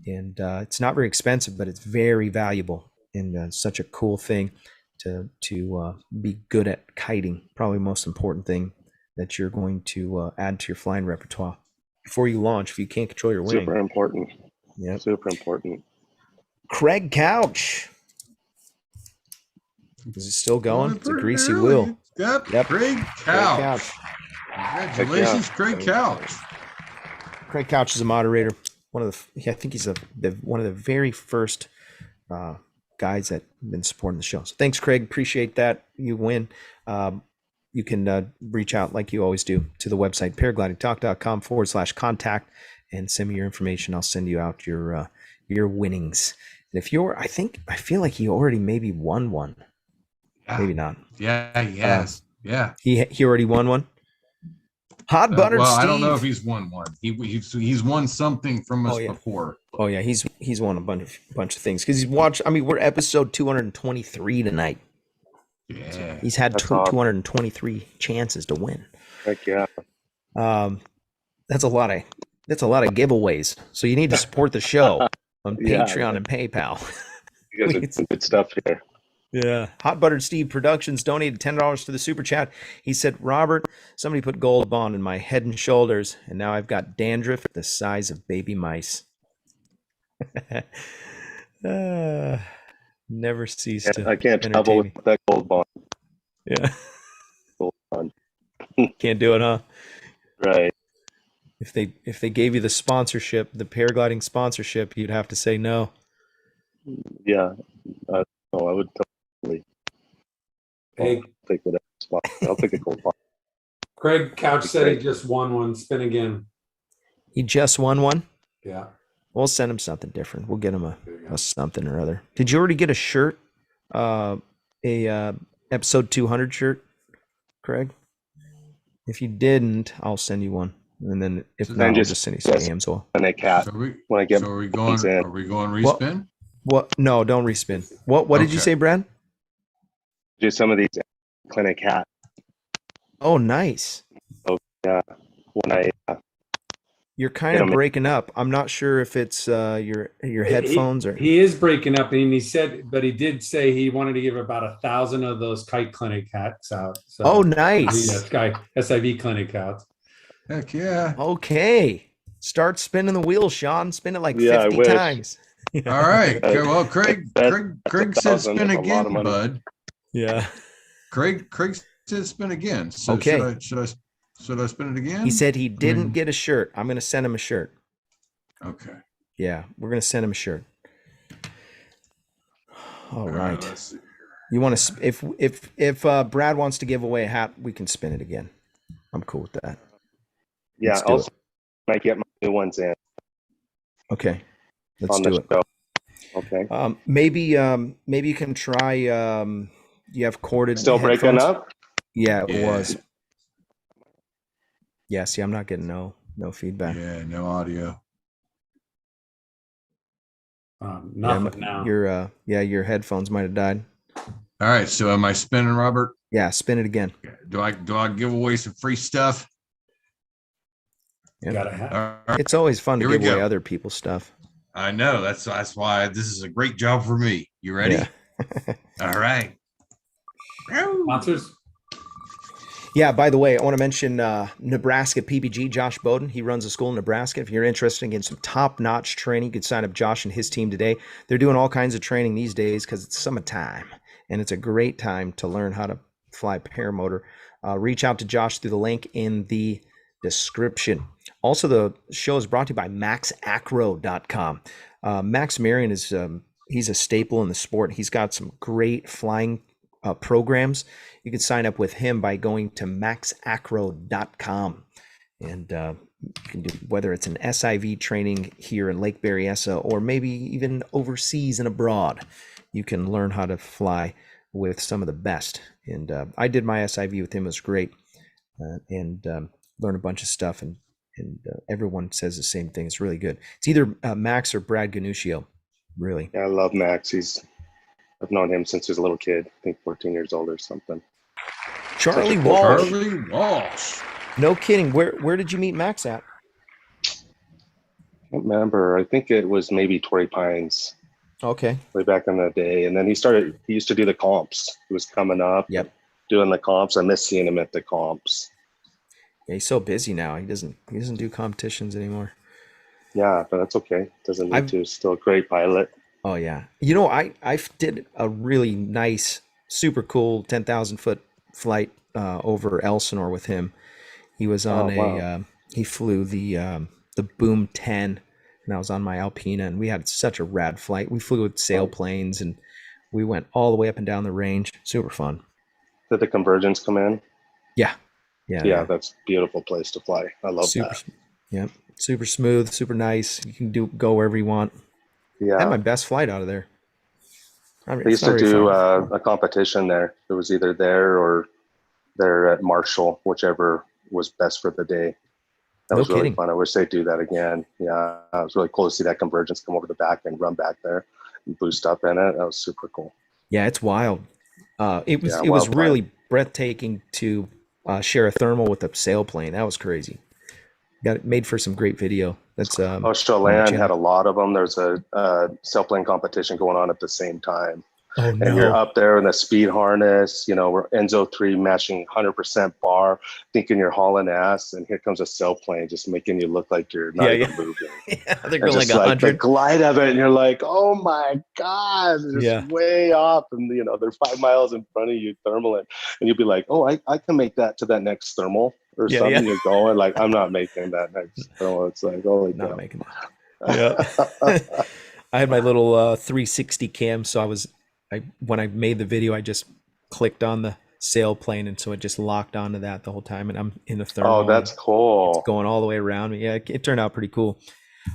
And it's not very expensive, but it's very valuable and such a cool thing to be good at kiting. Probably the most important thing that you're going to add to your flying repertoire before you launch if you can't control your wing. Super important. Yeah, super important. Craig Couch. Is it still going? It's a greasy wheel. Yep. Craig Couch. Congratulations, Craig Couch. Craig Couch is a moderator. I think he's one of the very first guys that have been supporting the show. So thanks, Craig. Appreciate that. You win. You can reach out like you always do to the website, paraglidingtalk.com/contact, and send me your information. I'll send you out your winnings. And if I feel like he already maybe won one. Yeah. Maybe not. Yeah, yes. Yeah. He already won one. Hot buttered Steve. I don't know if he's won one. He's won something from us before. Oh yeah, he's won a bunch of things because he's watched. I mean, we're episode 223 tonight. Yeah, so he's had 223 chances to win. Heck yeah. That's a lot of giveaways. So you need to support the show on Patreon and PayPal. You guys are some good stuff here. Yeah. Hot Buttered Steve Productions donated $10 to the super chat. He said, Robert, somebody put Gold Bond in my head and shoulders, and now I've got dandruff the size of baby mice. Never cease And to I can't travel entertain with me. that gold bond. Yeah. Gold bond. Can't do it, huh? Right. If they gave you the sponsorship, the paragliding sponsorship, you'd have to say no. Yeah. No, I would totally. Hey, Take whatever spot. I'll take a gold bond. Craig Couch said he just won one. Spin again. He just won one. Yeah. We'll send him something different. We'll get him There you go. a something or other. Did you already get a shirt? Episode 200 shirt, Craig? If you didn't, I'll send you one. And then if not, I'll just send you some Amsoil. And a cat. So When I get are we going respin? What? No, don't respin. What did you Okay. say, Brad? do some of these clinic hats. Oh, nice. Yeah. When I You're kind of breaking up. I'm not sure if it's your headphones or. He is breaking up, and he said, but he did say he wanted to give about 1,000 of those kite clinic hats out. So, Oh, nice. Yeah, SIV clinic hats. Heck yeah. Okay. Start spinning the wheel, Sean. Spin it like Yeah, I 50 wish. times. All right. Okay, well, Craig said spin again, bud. Yeah. Craig said spin again. So Okay. should I spin it again? He said he didn't get a shirt. I'm going to send him a shirt. Okay. Yeah, we're going to send him a shirt. All right. Let's see. You want to if Brad wants to give away a hat, we can spin it again. I'm cool with that. Yeah, Let's do also might get my new ones in Okay. Let's on do the it. show. Okay. Maybe you can try you have corded Still breaking headphones? up? Yeah, it Yeah. was. Yeah, see, I'm not getting no feedback. Yeah, no audio. Nothing now. Your headphones might have died. All right. So am I spinning, Robert? Yeah, spin it again. Do I give away some free stuff? Yeah. Got a hat. All right. It's always fun to Here we give away go. other people's stuff. I know. That's why this is a great job for me. You ready? Yeah. All right. Sponsors? Yeah, by the way, I want to mention Nebraska PBG, Josh Bowden. He runs a school in Nebraska. If you're interested in some top-notch training, you could sign up Josh and his team today. They're doing all kinds of training these days because it's summertime, and it's a great time to learn how to fly paramotor. Reach out to Josh through the link in the description. Also, the show is brought to you by maxacro.com. Max Marion is he's a staple in the sport. He's got some great flying programs. You can sign up with him by going to maxacro.com, and you can do whether it's an SIV training here in Lake Berryessa or maybe even overseas and abroad. You can learn how to fly with some of the best. And I did my SIV with him. It was great, and learned a bunch of stuff. And everyone says the same thing. It's really good. It's either Max or Brad Gunnuscio. Really. Yeah, I love Max. I've known him since he was a little kid. I think 14 years old or something. Charlie Such a cool Walsh. Charlie Walsh. No kidding. Where did you meet Max at? I don't remember. I think it was maybe Torrey Pines Okay. way back in the day. And then he used to do the comps. He was coming up, Yep. doing the comps. I miss seeing him at the comps. Yeah, he's so busy now. He doesn't do competitions anymore. Yeah, but that's okay. Doesn't need to. Still a great pilot. Oh yeah. You know, I did a really nice, super cool 10,000 foot flight over Elsinore with him. He was on he flew the Boom 10, and I was on my Alpina, and we had such a rad flight. We flew with sailplanes, and we went all the way up and down the range. Super fun. Did the convergence come in? Yeah. Yeah, that's a beautiful place to fly. I love that. Yeah. Super smooth, super nice. You can go wherever you want. I had Yeah. my best flight out of there. I used to do a competition there. It was either there or there at Marshall, whichever was best for the day. That No was really kidding. fun. I wish they'd do that again. Yeah, it was really cool to see that convergence come over the back and run back there and boost up in it. That was super cool. Yeah, it's wild. It was wild really breathtaking to share a thermal with a sailplane. That was crazy. Got it made for some great video. That's Chelan had a lot of them. There's a sailplane competition going on at the same time. Oh And you're no. up there in the speed harness, we're Enzo 3 mashing 100% bar, thinking you're hauling ass, and here comes a sailplane just making you look like you're not even moving. Yeah, they're And going like just like the 100. glide of it, and you're like, oh my God, it's Yeah. way off. And they're 5 miles in front of you, thermaling. And you'll be like, oh, I can make that to that next thermal or Yeah, something. yeah. You're going like, I'm not making that next thermal. It's like, holy Not cow. making that. Yeah. I had my little 360 cam, so when I made the video, I just clicked on the sailplane, and so it just locked onto that the whole time, and I'm in the thermal. Oh, that's It's cool. going all the way around me. Yeah, it turned out pretty cool.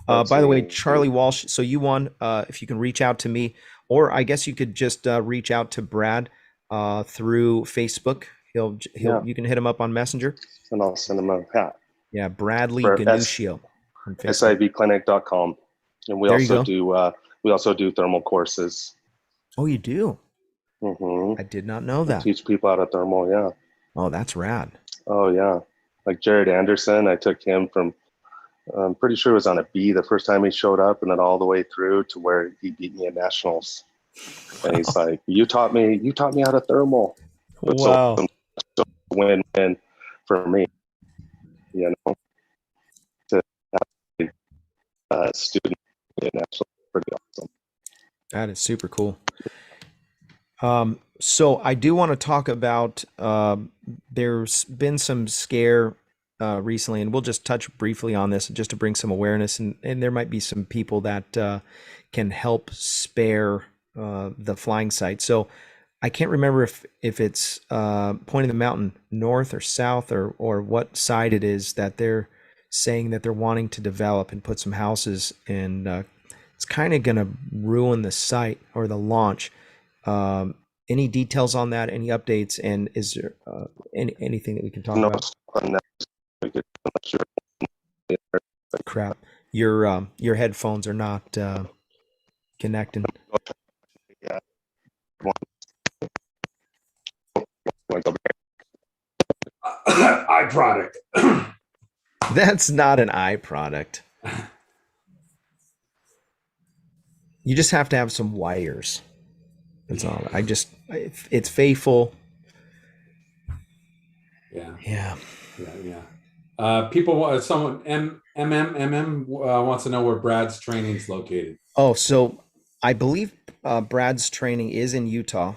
That's By the way, neat. Charlie Walsh, so you won. If you can reach out to me, or I guess you could just reach out to Brad through Facebook. You can hit him up on Messenger. And I'll send them a hat. Yeah, Bradley For Gunnuscio on Facebook. SIVclinic.com. And we There you also do thermal courses. Oh, you do? Mm-hmm. I did not know that. Teach people how to thermal, yeah. Oh, that's rad. Oh, yeah. Like Jared Anderson, I took him from, I'm pretty sure it was on a B the first time he showed up, and then all the way through to where he beat me at nationals. And he's like, you taught me how to thermal. But Wow. so win-win for me, to have a student at nationals. Pretty awesome. That is super cool. So I do want to talk about, there's been some scare recently, and we'll just touch briefly on this just to bring some awareness, and there might be some people that can help spare the flying site. So I can't remember if it's Point of the Mountain north or south or what side it is that they're saying that they're wanting to develop and put some houses, and it's kind of going to ruin the site or the launch. Any details on that? Any updates? And is there anything that we can talk about? Crap, your headphones are not connecting. Yeah. Eye product. That's not an eye product. You just have to have some wires. That's all. It's faithful. Yeah. Yeah. People, MM wants to know where Brad's training is located. Oh, so I believe Brad's training is in Utah.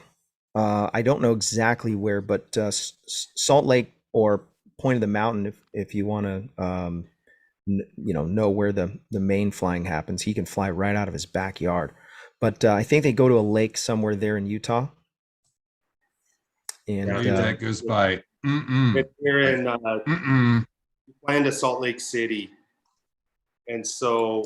I don't know exactly where, but Salt Lake or Point of the Mountain, if you want to, know where the main flying happens, he can fly right out of his backyard. But I think they go to a lake somewhere there in Utah. And that goes by. If you're in flying to Salt Lake City, and so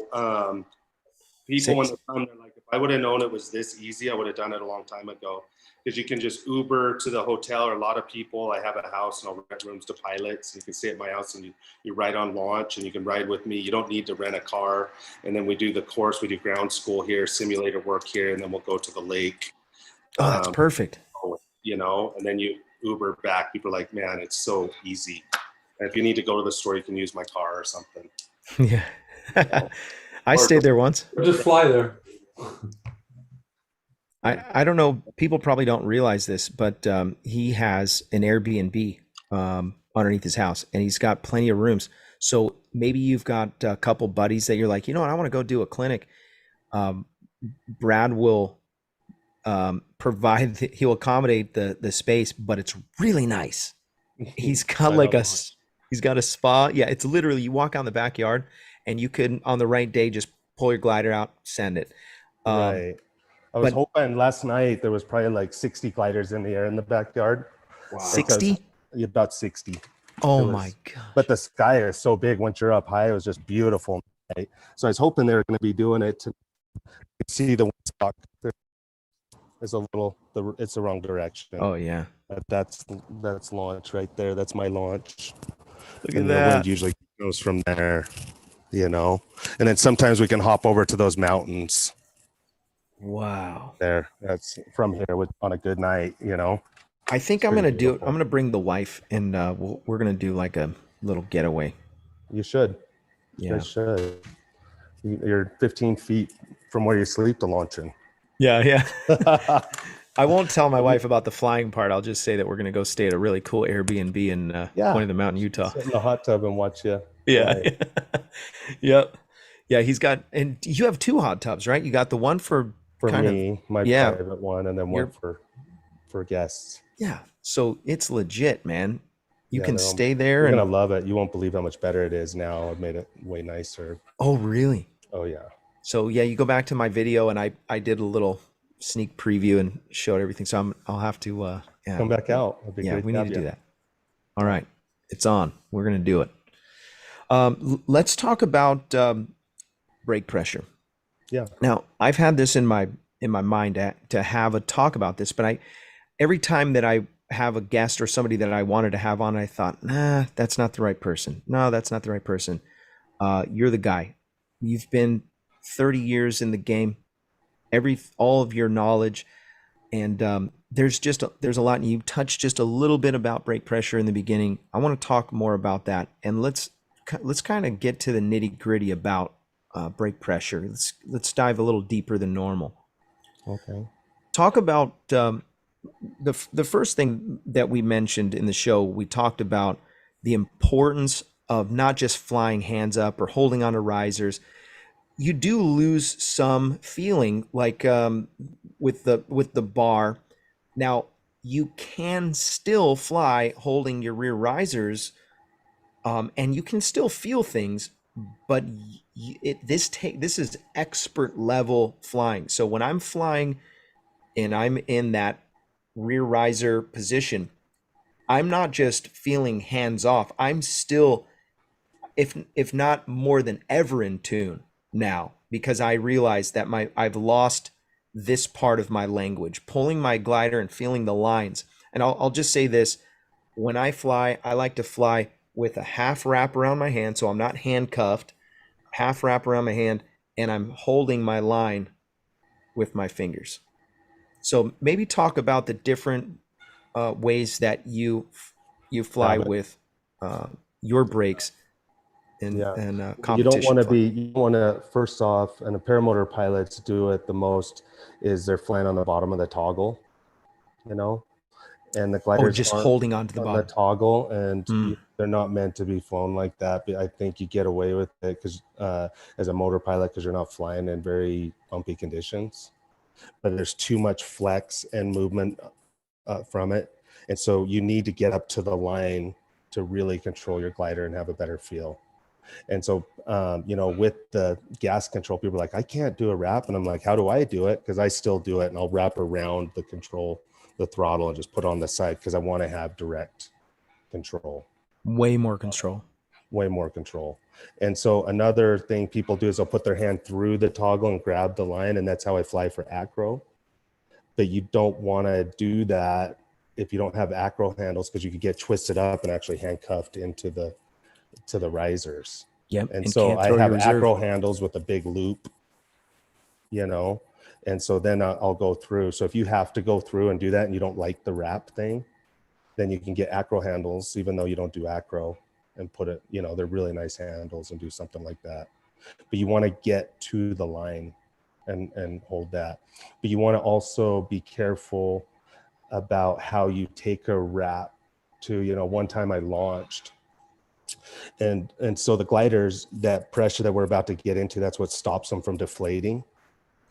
people when they come, they're like, if I would have known it was this easy, I would have done it a long time ago. Because you can just Uber to the hotel, or a lot of people, I have a house and I'll rent rooms to pilots. You can stay at my house and you ride on launch, and you can ride with me. You don't need to rent a car. And then we do the course, we do ground school here, simulator work here, and then we'll go to the lake. Oh, that's perfect. And then you Uber back. People are like, man, it's so easy. And if you need to go to the store, you can use my car or something. Yeah. I stayed there once. Or just fly there. I don't know. People probably don't realize this, but he has an Airbnb underneath his house, and he's got plenty of rooms. So maybe you've got a couple buddies that you're like, you know what, I want to go do a clinic. Brad will he'll accommodate the space, but it's really nice. He's got he's got a spa. Yeah, it's literally, you walk out in the backyard, and you could, on the right day, just pull your glider out, send it. Right. I was hoping last night there was probably like 60 gliders in the air in the backyard. Wow. 60? About 60. Oh my God. But the sky is so big once you're up high. It was just beautiful. Right? So I was hoping they were going to be doing it to see the stock. There's it's the wrong direction. Oh yeah. But that's launch right there. That's my launch. Look and at that. The wind usually goes from there, And then sometimes we can hop over to those mountains. Wow. There, that's from here on a good night, I think I'm gonna do it. I'm gonna bring the wife, and we're gonna do like a little getaway. You should. Yeah. You should. You're 15 feet from where you sleep to launching. Yeah, yeah. I won't tell my wife about the flying part. I'll just say that we're going to go stay at a really cool Airbnb in Yeah. Point of the Mountain, Utah. Sit in the hot tub and watch you Yeah. fly. Yep. Yeah, he's got, and you have two hot tubs, right? You got the one for For kind of, me, my yeah. private one, and then Your- one for guests. yeah. So it's legit, man. You Yeah, can they're all- stay there You're and, gonna love it. You won't believe how much better it is now. I've made it way nicer. oh, really? Oh yeah. So yeah, you go back to my video and I did a little sneak preview and showed everything. So I'll have to, yeah. Come back out. It'd be Yeah, great we to need have to you. do that. All right. It's on. We're going to do it. Let's talk about brake pressure. Yeah. Now, I've had this in my mind to have a talk about this, but every time that I have a guest or somebody that I wanted to have on, I thought, nah, that's not the right person. No, that's not the right person. You're the guy. You've been 30 years in the game, all of your knowledge, and there's a lot. And you touched just a little bit about brake pressure in the beginning. I want to talk more about that, and let's kind of get to the nitty gritty about brake pressure. Let's dive a little deeper than normal. Okay. Talk about the first thing that we mentioned in the show. We talked about the importance of not just flying hands up or holding onto risers. You do lose some feeling, like with the bar. Now you can still fly holding your rear risers, and you can still feel things, but this is expert level flying. So when I'm flying and I'm in that rear riser position, I'm not just feeling hands off. I'm still, if not more than ever, in tune now, because I realize that I've lost this part of my language, pulling my glider and feeling the lines. And I'll just say this: when I fly, I like to fly with a half wrap around my hand, so I'm not handcuffed, half wrap around my hand, and I'm holding my line with my fingers. So maybe talk about the different ways that you fly with your brakes and Yeah. competition. You don't want to flying. you want to, first off, and the paramotor pilots do it the most, is they're flying on the bottom of the toggle, and the gliders just aren't holding onto the on bottom. the toggle, and Mm. they're not meant to be flown like that. But I think you get away with it because as a motor pilot, because you're not flying in very bumpy conditions, but there's too much flex and movement from it, and so you need to get up to the line to really control your glider and have a better feel. And so, with the gas control, people are like, I can't do a wrap. And I'm like, how do I do it? Because I still do it, and I'll wrap around the control, the throttle, and just put it on the side because I want to have direct control. Way more control. Way more control. And so another thing people do is they'll put their hand through the toggle and grab the line, and that's how I fly for acro. But you don't want to do that if you don't have acro handles, because you could get twisted up and actually handcuffed into the risers. Yep. And so I have acro handles with a big loop, and so then I'll go through. So if you have to go through and do that and you don't like the wrap thing, then you can get acro handles, even though you don't do acro, and put it, they're really nice handles, and do something like that. But you want to get to the line and hold that. But you want to also be careful about how you take a wrap to, one time I launched, and so the gliders, that pressure that we're about to get into, that's what stops them from deflating,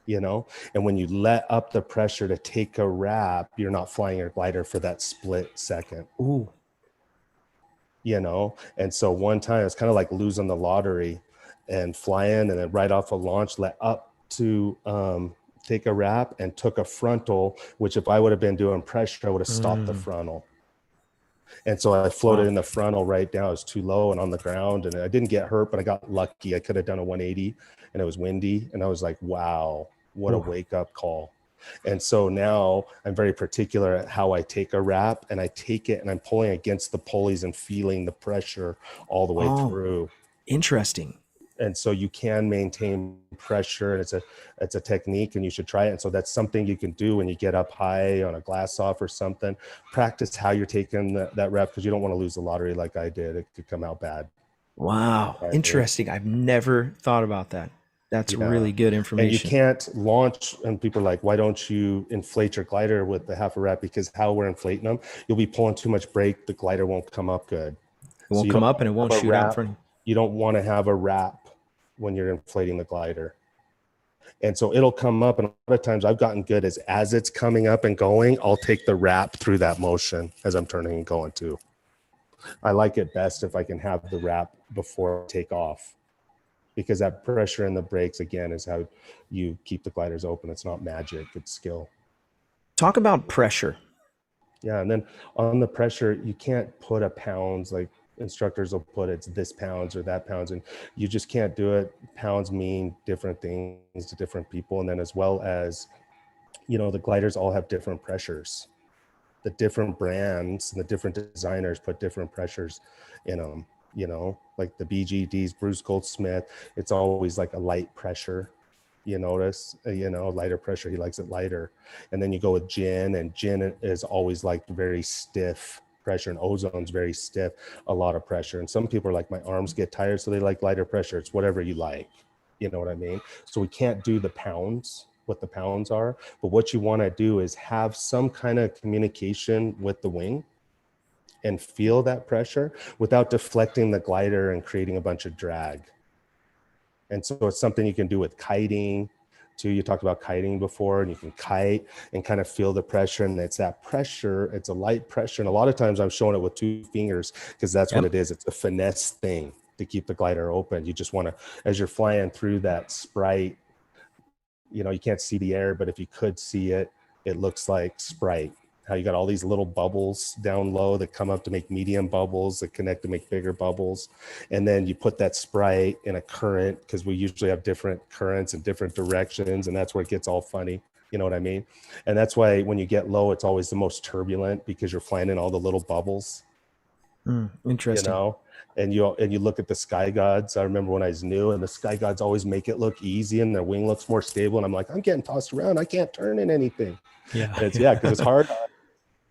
and when you let up the pressure to take a wrap, you're not flying your glider for that split second. Ooh. And so one time it's kind of like losing the lottery, and flying, and then right off a launch, let up to take a wrap, and took a frontal, which if I would have been doing pressure, I would have stopped the frontal. And so I floated in the frontal right down. It was too low and on the ground, and I didn't get hurt, but I got lucky. I could have done a 180, and it was windy, and I was like, wow, what a wake up call. And so now I'm very particular at how I take a wrap, and I take it and I'm pulling against the pulleys and feeling the pressure all the way through. Interesting. And so you can maintain pressure, and it's a technique, and you should try it. And so that's something you can do when you get up high on a glass off or something. Practice how you're taking that rep, because you don't want to lose the lottery like I did. It could come out bad. Wow. Interesting. I've never thought about that. That's Yeah. really good And you information. can't launch, and people are like, why don't you inflate your glider with the half a wrap? Because how we're inflating them, you'll be pulling too much brake, the glider won't come up good. It won't you come don't up and it won't have a shoot out in wrap. front of you. You don't want to have a wrap when you're inflating the glider. And so it'll come up, and a lot of times I've gotten good as it's coming up and going, I'll take the wrap through that motion as I'm turning and going too. I like it best if I can have the wrap before I take off, because that pressure in the brakes, again, is how you keep the gliders open. It's not magic, it's skill. Talk about pressure. Yeah, and then on the pressure, you can't put a pounds, like instructors will put it's this pounds or that pounds, and you just can't do it. Pounds mean different things to different people. And then as well as, the gliders all have different pressures. The different brands and the different designers put different pressures in them, like the BGDs, Bruce Goldsmith, it's always like a light pressure. You notice, lighter pressure, he likes it lighter. And then you go with gin, and gin is always like very stiff pressure, and ozone's very stiff, a lot of pressure. And some people are like, my arms get tired, so they like lighter pressure. It's whatever you like, you know what I mean? So we can't do the pounds, what the pounds are, but what you want to do is have some kind of communication with the wing and feel that pressure without deflecting the glider and creating a bunch of drag. And so it's something you can do with kiting too. You talked about kiting before, and you can kite and kind of feel the pressure, and it's that pressure, it's a light pressure. And a lot of times I'm showing it with 2 fingers because that's what it is. It's a finesse thing to keep the glider open. You just want to, as you're flying through that Sprite, you can't see the air, but if you could see it, it looks like Sprite. How you got all these little bubbles down low that come up to make medium bubbles that connect to make bigger bubbles. And then you put that Sprite in a current, because we usually have different currents in different directions, and that's where it gets all funny. You know what I mean? And that's why when you get low, it's always the most turbulent, because you're flying in all the little bubbles. Interesting. And you look at the Sky Gods. I remember when I was new, and the Sky Gods always make it look easy, and their wing looks more stable. And I'm like, I'm getting tossed around. I can't turn in anything. Yeah. And because it's hard.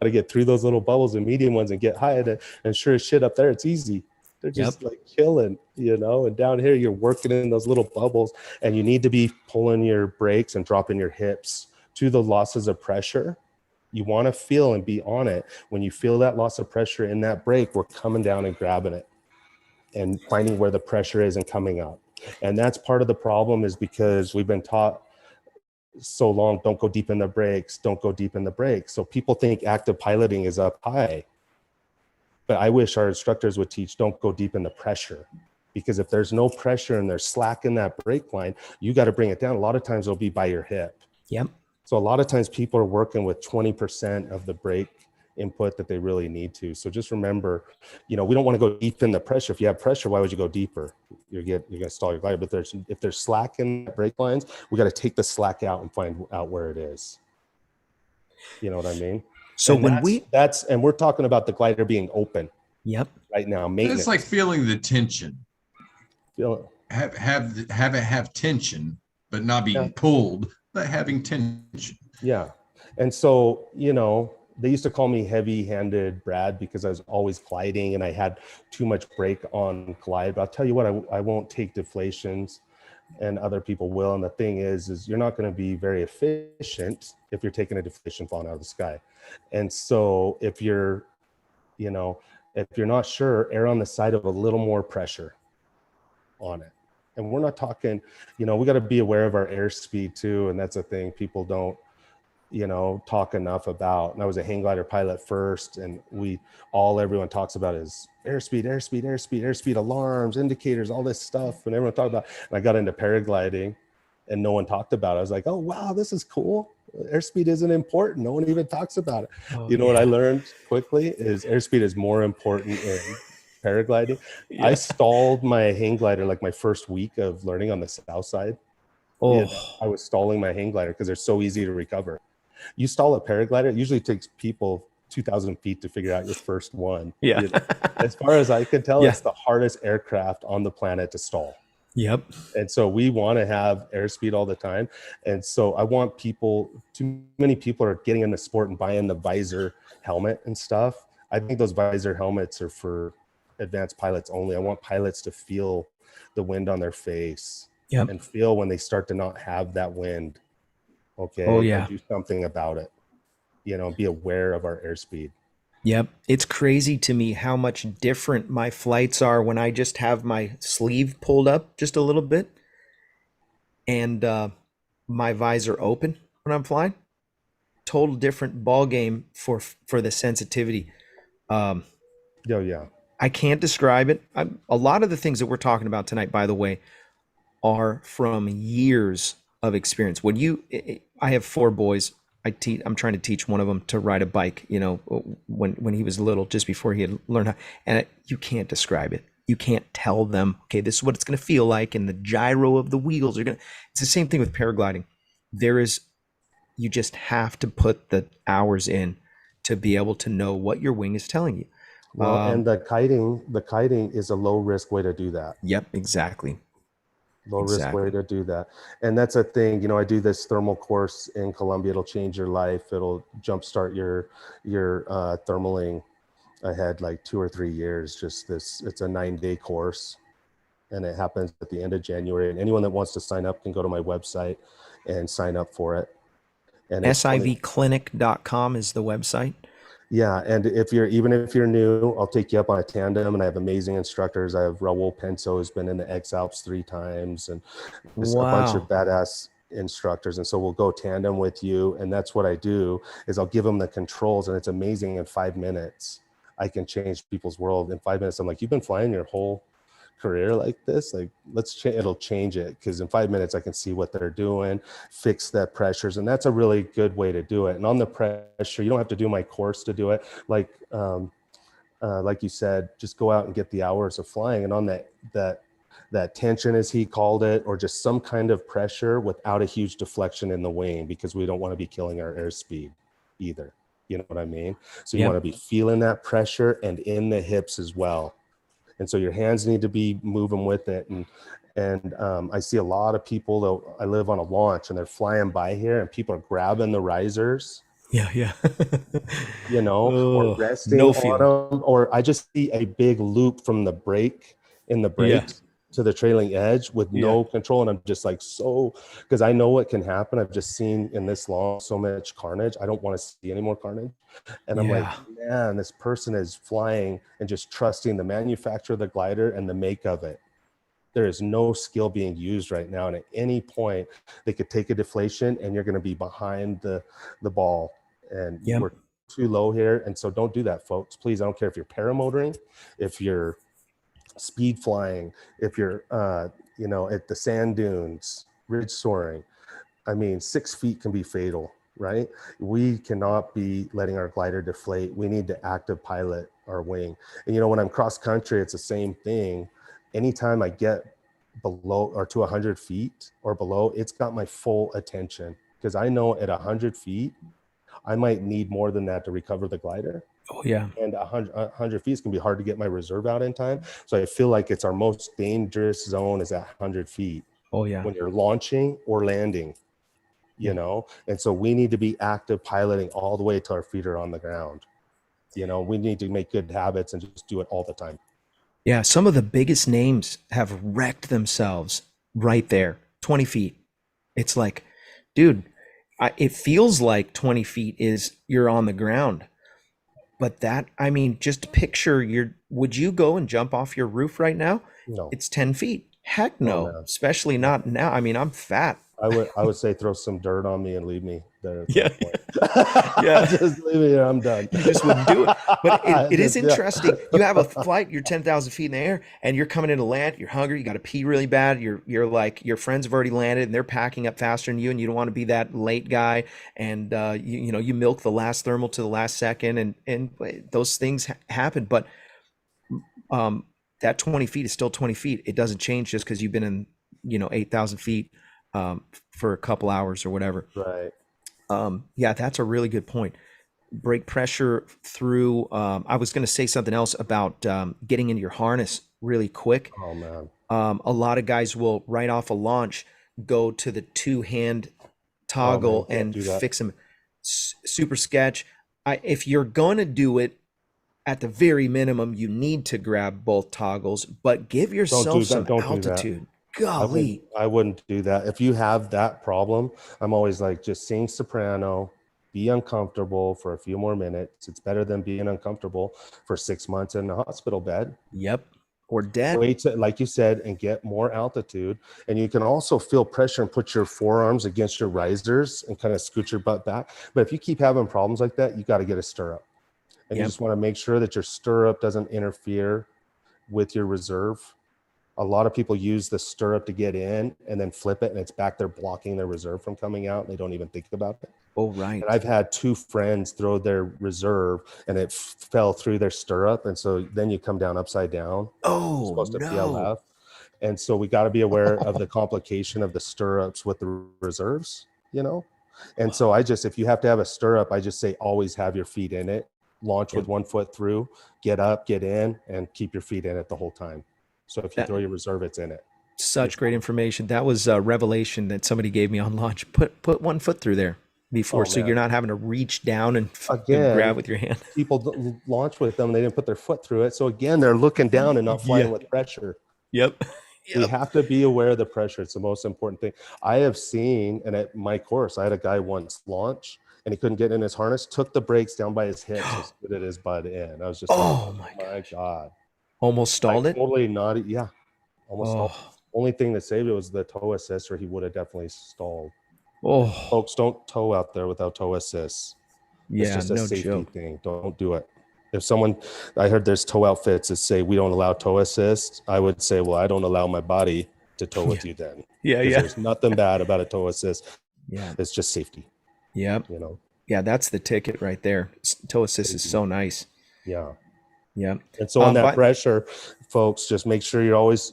Got to get through those little bubbles and medium ones and get high. And sure as shit up there, it's easy. They're just like killing, and down here you're working in those little bubbles, and you need to be pulling your brakes and dropping your hips to the losses of pressure. You want to feel and be on it. When you feel that loss of pressure in that brake, we're coming down and grabbing it and finding where the pressure is and coming up. And that's part of the problem, is because we've been taught so long, don't go deep in the brakes, don't go deep in the brakes. So people think active piloting is up high, but I wish our instructors would teach, don't go deep in the pressure, because if there's no pressure and there's slack in that brake line, you got to bring it down. A lot of times it'll be by your hip. Yep. So a lot of times people are working with 20% of the brake input that they really need to. So just remember, we don't want to go deep in the pressure. If you have pressure, why would you go deeper? You're going to stall your glider. But if there's slack in the brake lines, we got to take the slack out and find out where it is. You know what I mean? So and and we're talking about the glider being open. Yep. Right now, maintenance. It's like feeling the tension. Feel Have it have tension, but not being pulled, but having tension. Yeah. And so, they used to call me heavy-handed Brad because I was always gliding and I had too much brake on glide. But I'll tell you what, I won't take deflations, and other people will. And the thing is you're not going to be very efficient if you're taking a deflation falling out of the sky. And so if you're not sure, err on the side of a little more pressure on it. And we're not talking, we got to be aware of our airspeed too. And that's a thing people don't, talk enough about. And I was a hang glider pilot first, and everyone talks about is airspeed, alarms, indicators, all this stuff. And everyone talked about, and I got into paragliding and no one talked about it. I was like, oh, wow, this is cool. Airspeed isn't important. No one even talks about it. What I learned quickly is airspeed is more important in paragliding. I stalled my hang glider like my first week of learning on the south side. I was stalling my hang glider because they're so easy to recover. You stall a paraglider, it usually takes people 2,000 feet to figure out your first one. As far as I can tell, it's the hardest aircraft on the planet to stall. Yep. And so we want to have airspeed all the time. And so I want too many people are getting in the sport and buying the visor helmet and stuff. I think those visor helmets are for advanced pilots only. I want pilots to feel the wind on their face Yep. and feel when they start to not have that wind. Okay. Oh, yeah. And do something about it. Be aware of our airspeed. Yep. It's crazy to me how much different my flights are when I just have my sleeve pulled up just a little bit and my visor open when I'm flying. Total different ball game for the sensitivity. Yeah. I can't describe it. A lot of the things that we're talking about tonight, by the way, are from years of experience. I have 4 boys. I'm trying to teach one of them to ride a bike, when he was little, just before he had learned how, and you can't describe it. You can't tell them, okay, this is what it's going to feel like. And the gyro of the wheels it's the same thing with paragliding. You just have to put the hours in to be able to know what your wing is telling you. Well, and the kiting is a low risk way to do that. Your exactly. Low risk way to do that. And that's a thing, I do this thermal course in Colombia. It'll change your life. It'll jumpstart your thermaling ahead like 2 or 3 years. It's a 9-day course, and it happens at the end of January. And anyone that wants to sign up can go to my website and sign up for it. And SIVclinic.com is the website. Yeah, and if you're new, I'll take you up on a tandem, and I have amazing instructors. I have Raul Penso, who's been in the X Alps 3 times, and just a bunch of badass instructors. And so we'll go tandem with you, and that's what I do is I'll give them the controls, and it's amazing. In 5 minutes, I can change people's world. In 5 minutes, I'm like, you've been flying your whole career like this, like it'll change it, because in 5 minutes I can see what they're doing, fix the pressures, and that's a really good way to do it. And on the pressure, you don't have to do my course to do it. Like you said, just go out and get the hours of flying, and on that tension, as he called it, or just some kind of pressure without a huge deflection in the wing, because we don't want to be killing our airspeed either. You know what I mean? So you want to be feeling that pressure and in the hips as well. And so your hands need to be moving with it. And I see a lot of people, though. I live on a launch, and they're flying by here, and people are grabbing the risers. Yeah. Or resting on them. Or I just see a big loop from the brake in the brakes to the trailing edge with no control. And I'm just like, because I know what can happen. I've just seen in this long so much carnage. I don't want to see any more carnage. And I'm like, man, this person is flying and just trusting the manufacturer of the glider and the make of it. There is no skill being used right now. And at any point, they could take a deflation, and you're going to be behind the ball. And we're too low here. And so don't do that, folks. Please, I don't care if you're paramotoring, if you're speed flying, if you're at the sand dunes, ridge soaring. I mean, 6 feet can be fatal, right? We cannot be letting our glider deflate. We need to active pilot our wing. And when I'm cross country, it's the same thing. Anytime I get below or to 100 feet or below, it's got my full attention, because I know at 100 feet I might need more than that to recover the glider. Oh yeah. And 100 feet can be hard to get my reserve out in time. So I feel like it's our most dangerous zone is at 100 feet. Oh yeah. When you're launching or landing, and so we need to be active piloting all the way till our feet are on the ground. We need to make good habits and just do it all the time. Yeah. Some of the biggest names have wrecked themselves right there, 20 feet. It's like, dude, it feels like 20 feet is you're on the ground. But just picture would you go and jump off your roof right now? No. It's 10 feet. Heck no, especially not now. I mean, I'm fat. I would say throw some dirt on me and leave me there. Yeah. Just leave me here. I'm done. You just wouldn't do it. But it is interesting. You have a flight, you're 10,000 feet in the air, and you're coming in to land. You're hungry. You got to pee really bad. You're like, your friends have already landed, and they're packing up faster than you, and you don't want to be that late guy. And you milk the last thermal to the last second, and those things happen. But that 20 feet is still 20 feet. It doesn't change just because you've been in 8,000 feet for a couple hours or whatever. Right. That's a really good point. Brake pressure through. I was going to say something else about getting into your harness really quick. Oh man. A lot of guys will right off a launch go to the 2-hand toggle and fix them. Super sketch. If you're going to do it, at the very minimum, you need to grab both toggles, but give yourself some altitude. Golly. I wouldn't do that. If you have that problem, I'm always like, just sing soprano, be uncomfortable for a few more minutes. It's better than being uncomfortable for 6 months in the hospital bed. Yep. Or dead. Wait, like you said, and get more altitude. And you can also feel pressure and put your forearms against your risers and kind of scoot your butt back. But if you keep having problems like that, you got to get a stirrup. And you just want to make sure that your stirrup doesn't interfere with your reserve. A lot of people use the stirrup to get in and then flip it, and it's back there blocking their reserve from coming out. And they don't even think about it. Oh, right. And I've had 2 friends throw their reserve and it fell through their stirrup. And so then you come down upside down. Oh, You're supposed to no. PLF. And so we got to be aware of the complication of the stirrups with the reserves, you know? And so if you have to have a stirrup, I just say always have your feet in it. Launch with 1 foot through, get up, get in, and keep your feet in it the whole time. So if you throw your reserve, it's in it. Such great information. That was a revelation that somebody gave me on launch. Put 1 foot through there before, so you're not having to reach down and grab with your hand. People launch with them, they didn't put their foot through it. So again, they're looking down and not flying with pressure. Yep. We have to be aware of the pressure. It's the most important thing. I have seen, and at my course, I had a guy once launch, and he couldn't get in his harness, took the brakes down by his hips and scooted his butt in. I was just my God. Almost stalled it? Totally not. Yeah. Almost stalled. Only thing that saved it was the toe assist, or he would have definitely stalled. Oh. Folks, don't tow out there without toe assist. It's just a safety thing. Don't do it. If I heard there's tow outfits that say we don't allow toe assist, I would say, well, I don't allow my body to tow with you then. There's nothing bad about a toe assist. Yeah. It's just safety. Yep. You know? Yeah, that's the ticket right there. Toe assist is so nice. Yeah. Yeah. And so on that pressure, folks, just make sure you're always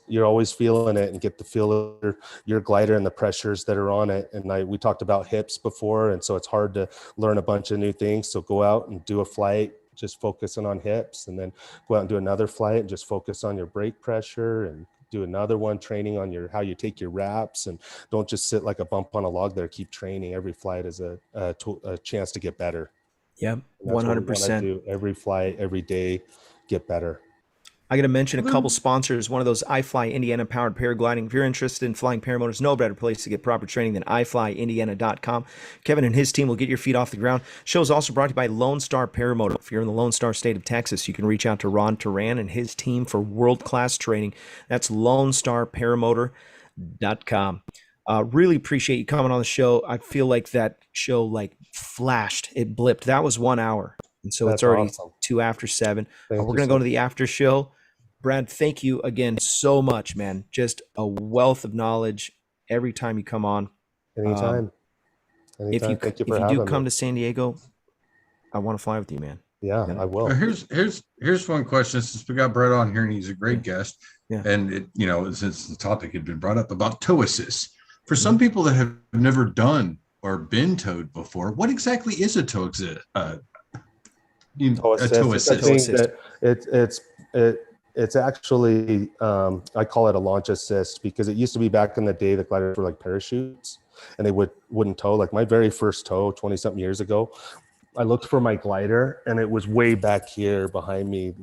feeling it and get the feel of your glider and the pressures that are on it. And we talked about hips before, and so it's hard to learn a bunch of new things. So go out and do a flight, just focusing on hips, and then go out and do another flight and just focus on your brake pressure, and do another one training on how you take your wraps, and don't just sit like a bump on a log there. Keep training. Every flight is a chance to get better. Yep. 100%. Do every flight, every day, get better. I got to mention a couple sponsors. One of those, iFly Indiana powered paragliding. If you're interested in flying paramotors, no better place to get proper training than iflyindiana.com. Kevin and his team will get your feet off the ground. Show is also brought to you by Lone Star Paramotor. If you're in the Lone Star state of Texas, you can reach out to Ron Turan and his team for world-class training. That's LoneStarParamotor.com. Really appreciate you coming on the show. I feel like that show flashed. It blipped. That was 1 hour. And so it's already awesome. 2 after 7. We're going to go to the after show. Brad, thank you again so much, man. Just a wealth of knowledge every time you come on. Anytime. If you do come to San Diego, I want to fly with you, man. Yeah, I will. Here's one question, since we got Brad on here and he's a great guest. Yeah. And since the topic had been brought up about toe assist, for some people that have never done or been towed before, what exactly is a toe assist? It's actually, I call it a launch assist, because it used to be back in the day, the gliders were like parachutes, and they wouldn't tow. Like my very first tow 20 something years ago, I looked for my glider and it was way back here behind me,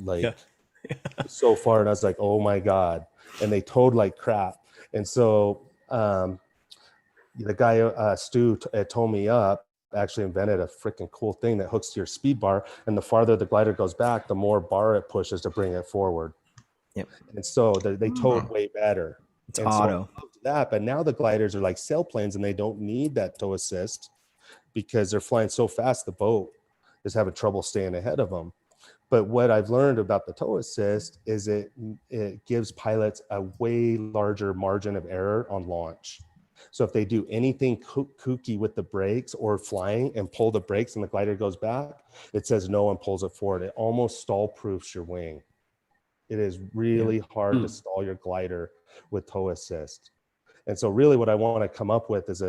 so far. And I was like, oh my God. And they towed like crap. And so the guy, Stu, at Tow Me Up, actually invented a freaking cool thing that hooks to your speed bar. And the farther the glider goes back, the more bar it pushes to bring it forward. Yep. And so they towed way better. It's auto. But now the gliders are like sailplanes, and they don't need that tow assist because they're flying so fast, the boat is having trouble staying ahead of them. But what I've learned about the tow assist is it gives pilots a way larger margin of error on launch. So if they do anything kooky with the brakes or flying and pull the brakes and the glider goes back, it says no and pulls it forward. It almost stall proofs your wing. It is really hard to stall your glider with tow assist. And so really what I want to come up with is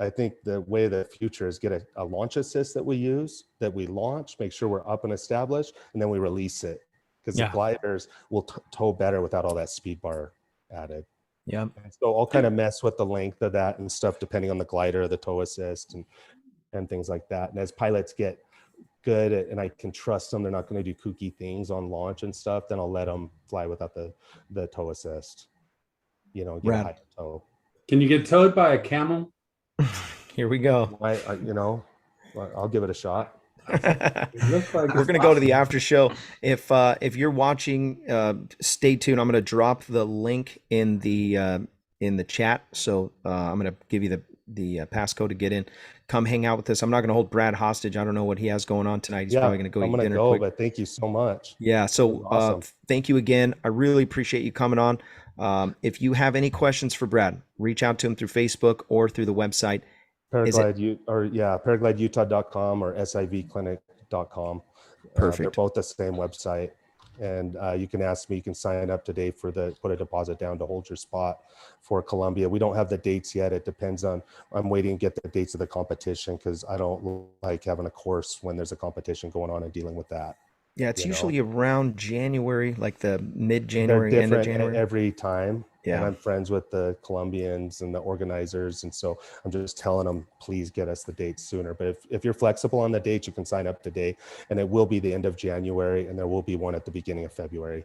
I think the way of the future is get a launch assist that we use, that we launch, make sure we're up and established, and then we release it. Because the gliders will tow better without all that speed bar added. Yeah. So I'll kind of mess with the length of that and stuff, depending on the glider, the tow assist, and things like that. And as pilots get good at, and I can trust them, they're not going to do kooky things on launch and stuff, then I'll let them fly without the tow assist. get a Rad. higher tow. Can you get towed by a camel? Here we go. I'll give it a shot. It looks like We're it's gonna go to the possible. after show. If you're watching, stay tuned. I'm gonna drop the link in the chat. So I'm gonna give you the passcode to get in. Come hang out with us. I'm not gonna hold Brad hostage. I don't know what he has going on tonight. He's probably gonna go I'm eat gonna dinner go, quick. but thank you so much. Yeah. So Awesome. thank you again. I really appreciate you coming on. If you have any questions for Brad, reach out to him through Facebook or through the website. Paraglidutah.com or SIVclinic.com. They're Perfect. both the same website. And you can ask me, you can sign up today put a deposit down to hold your spot for Columbia. We don't have the dates yet. It depends on, I'm waiting to get the dates of the competition because I don't like having a course when there's a competition going on and dealing with that. Yeah, it's usually around January, like the They're mid-January, end of different January. every time. Yeah. And I'm friends with the Colombians and the organizers. And so I'm just telling them, please get us the dates sooner. But if you're flexible on the dates, you can sign up today. And it will be the end of January. And there will be one at the beginning of February.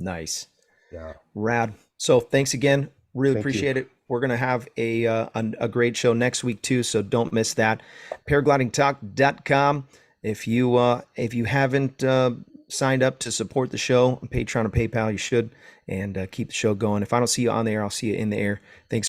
Nice. Yeah. Rad. So thanks again. Really Thank you. appreciate it. We're going to have a great show next week too. So don't miss that. Paraglidingtalk.com. If you haven't signed up to support the show on Patreon or PayPal, you should, and keep the show going. If I don't see you on the air, I'll see you in the air. Thanks.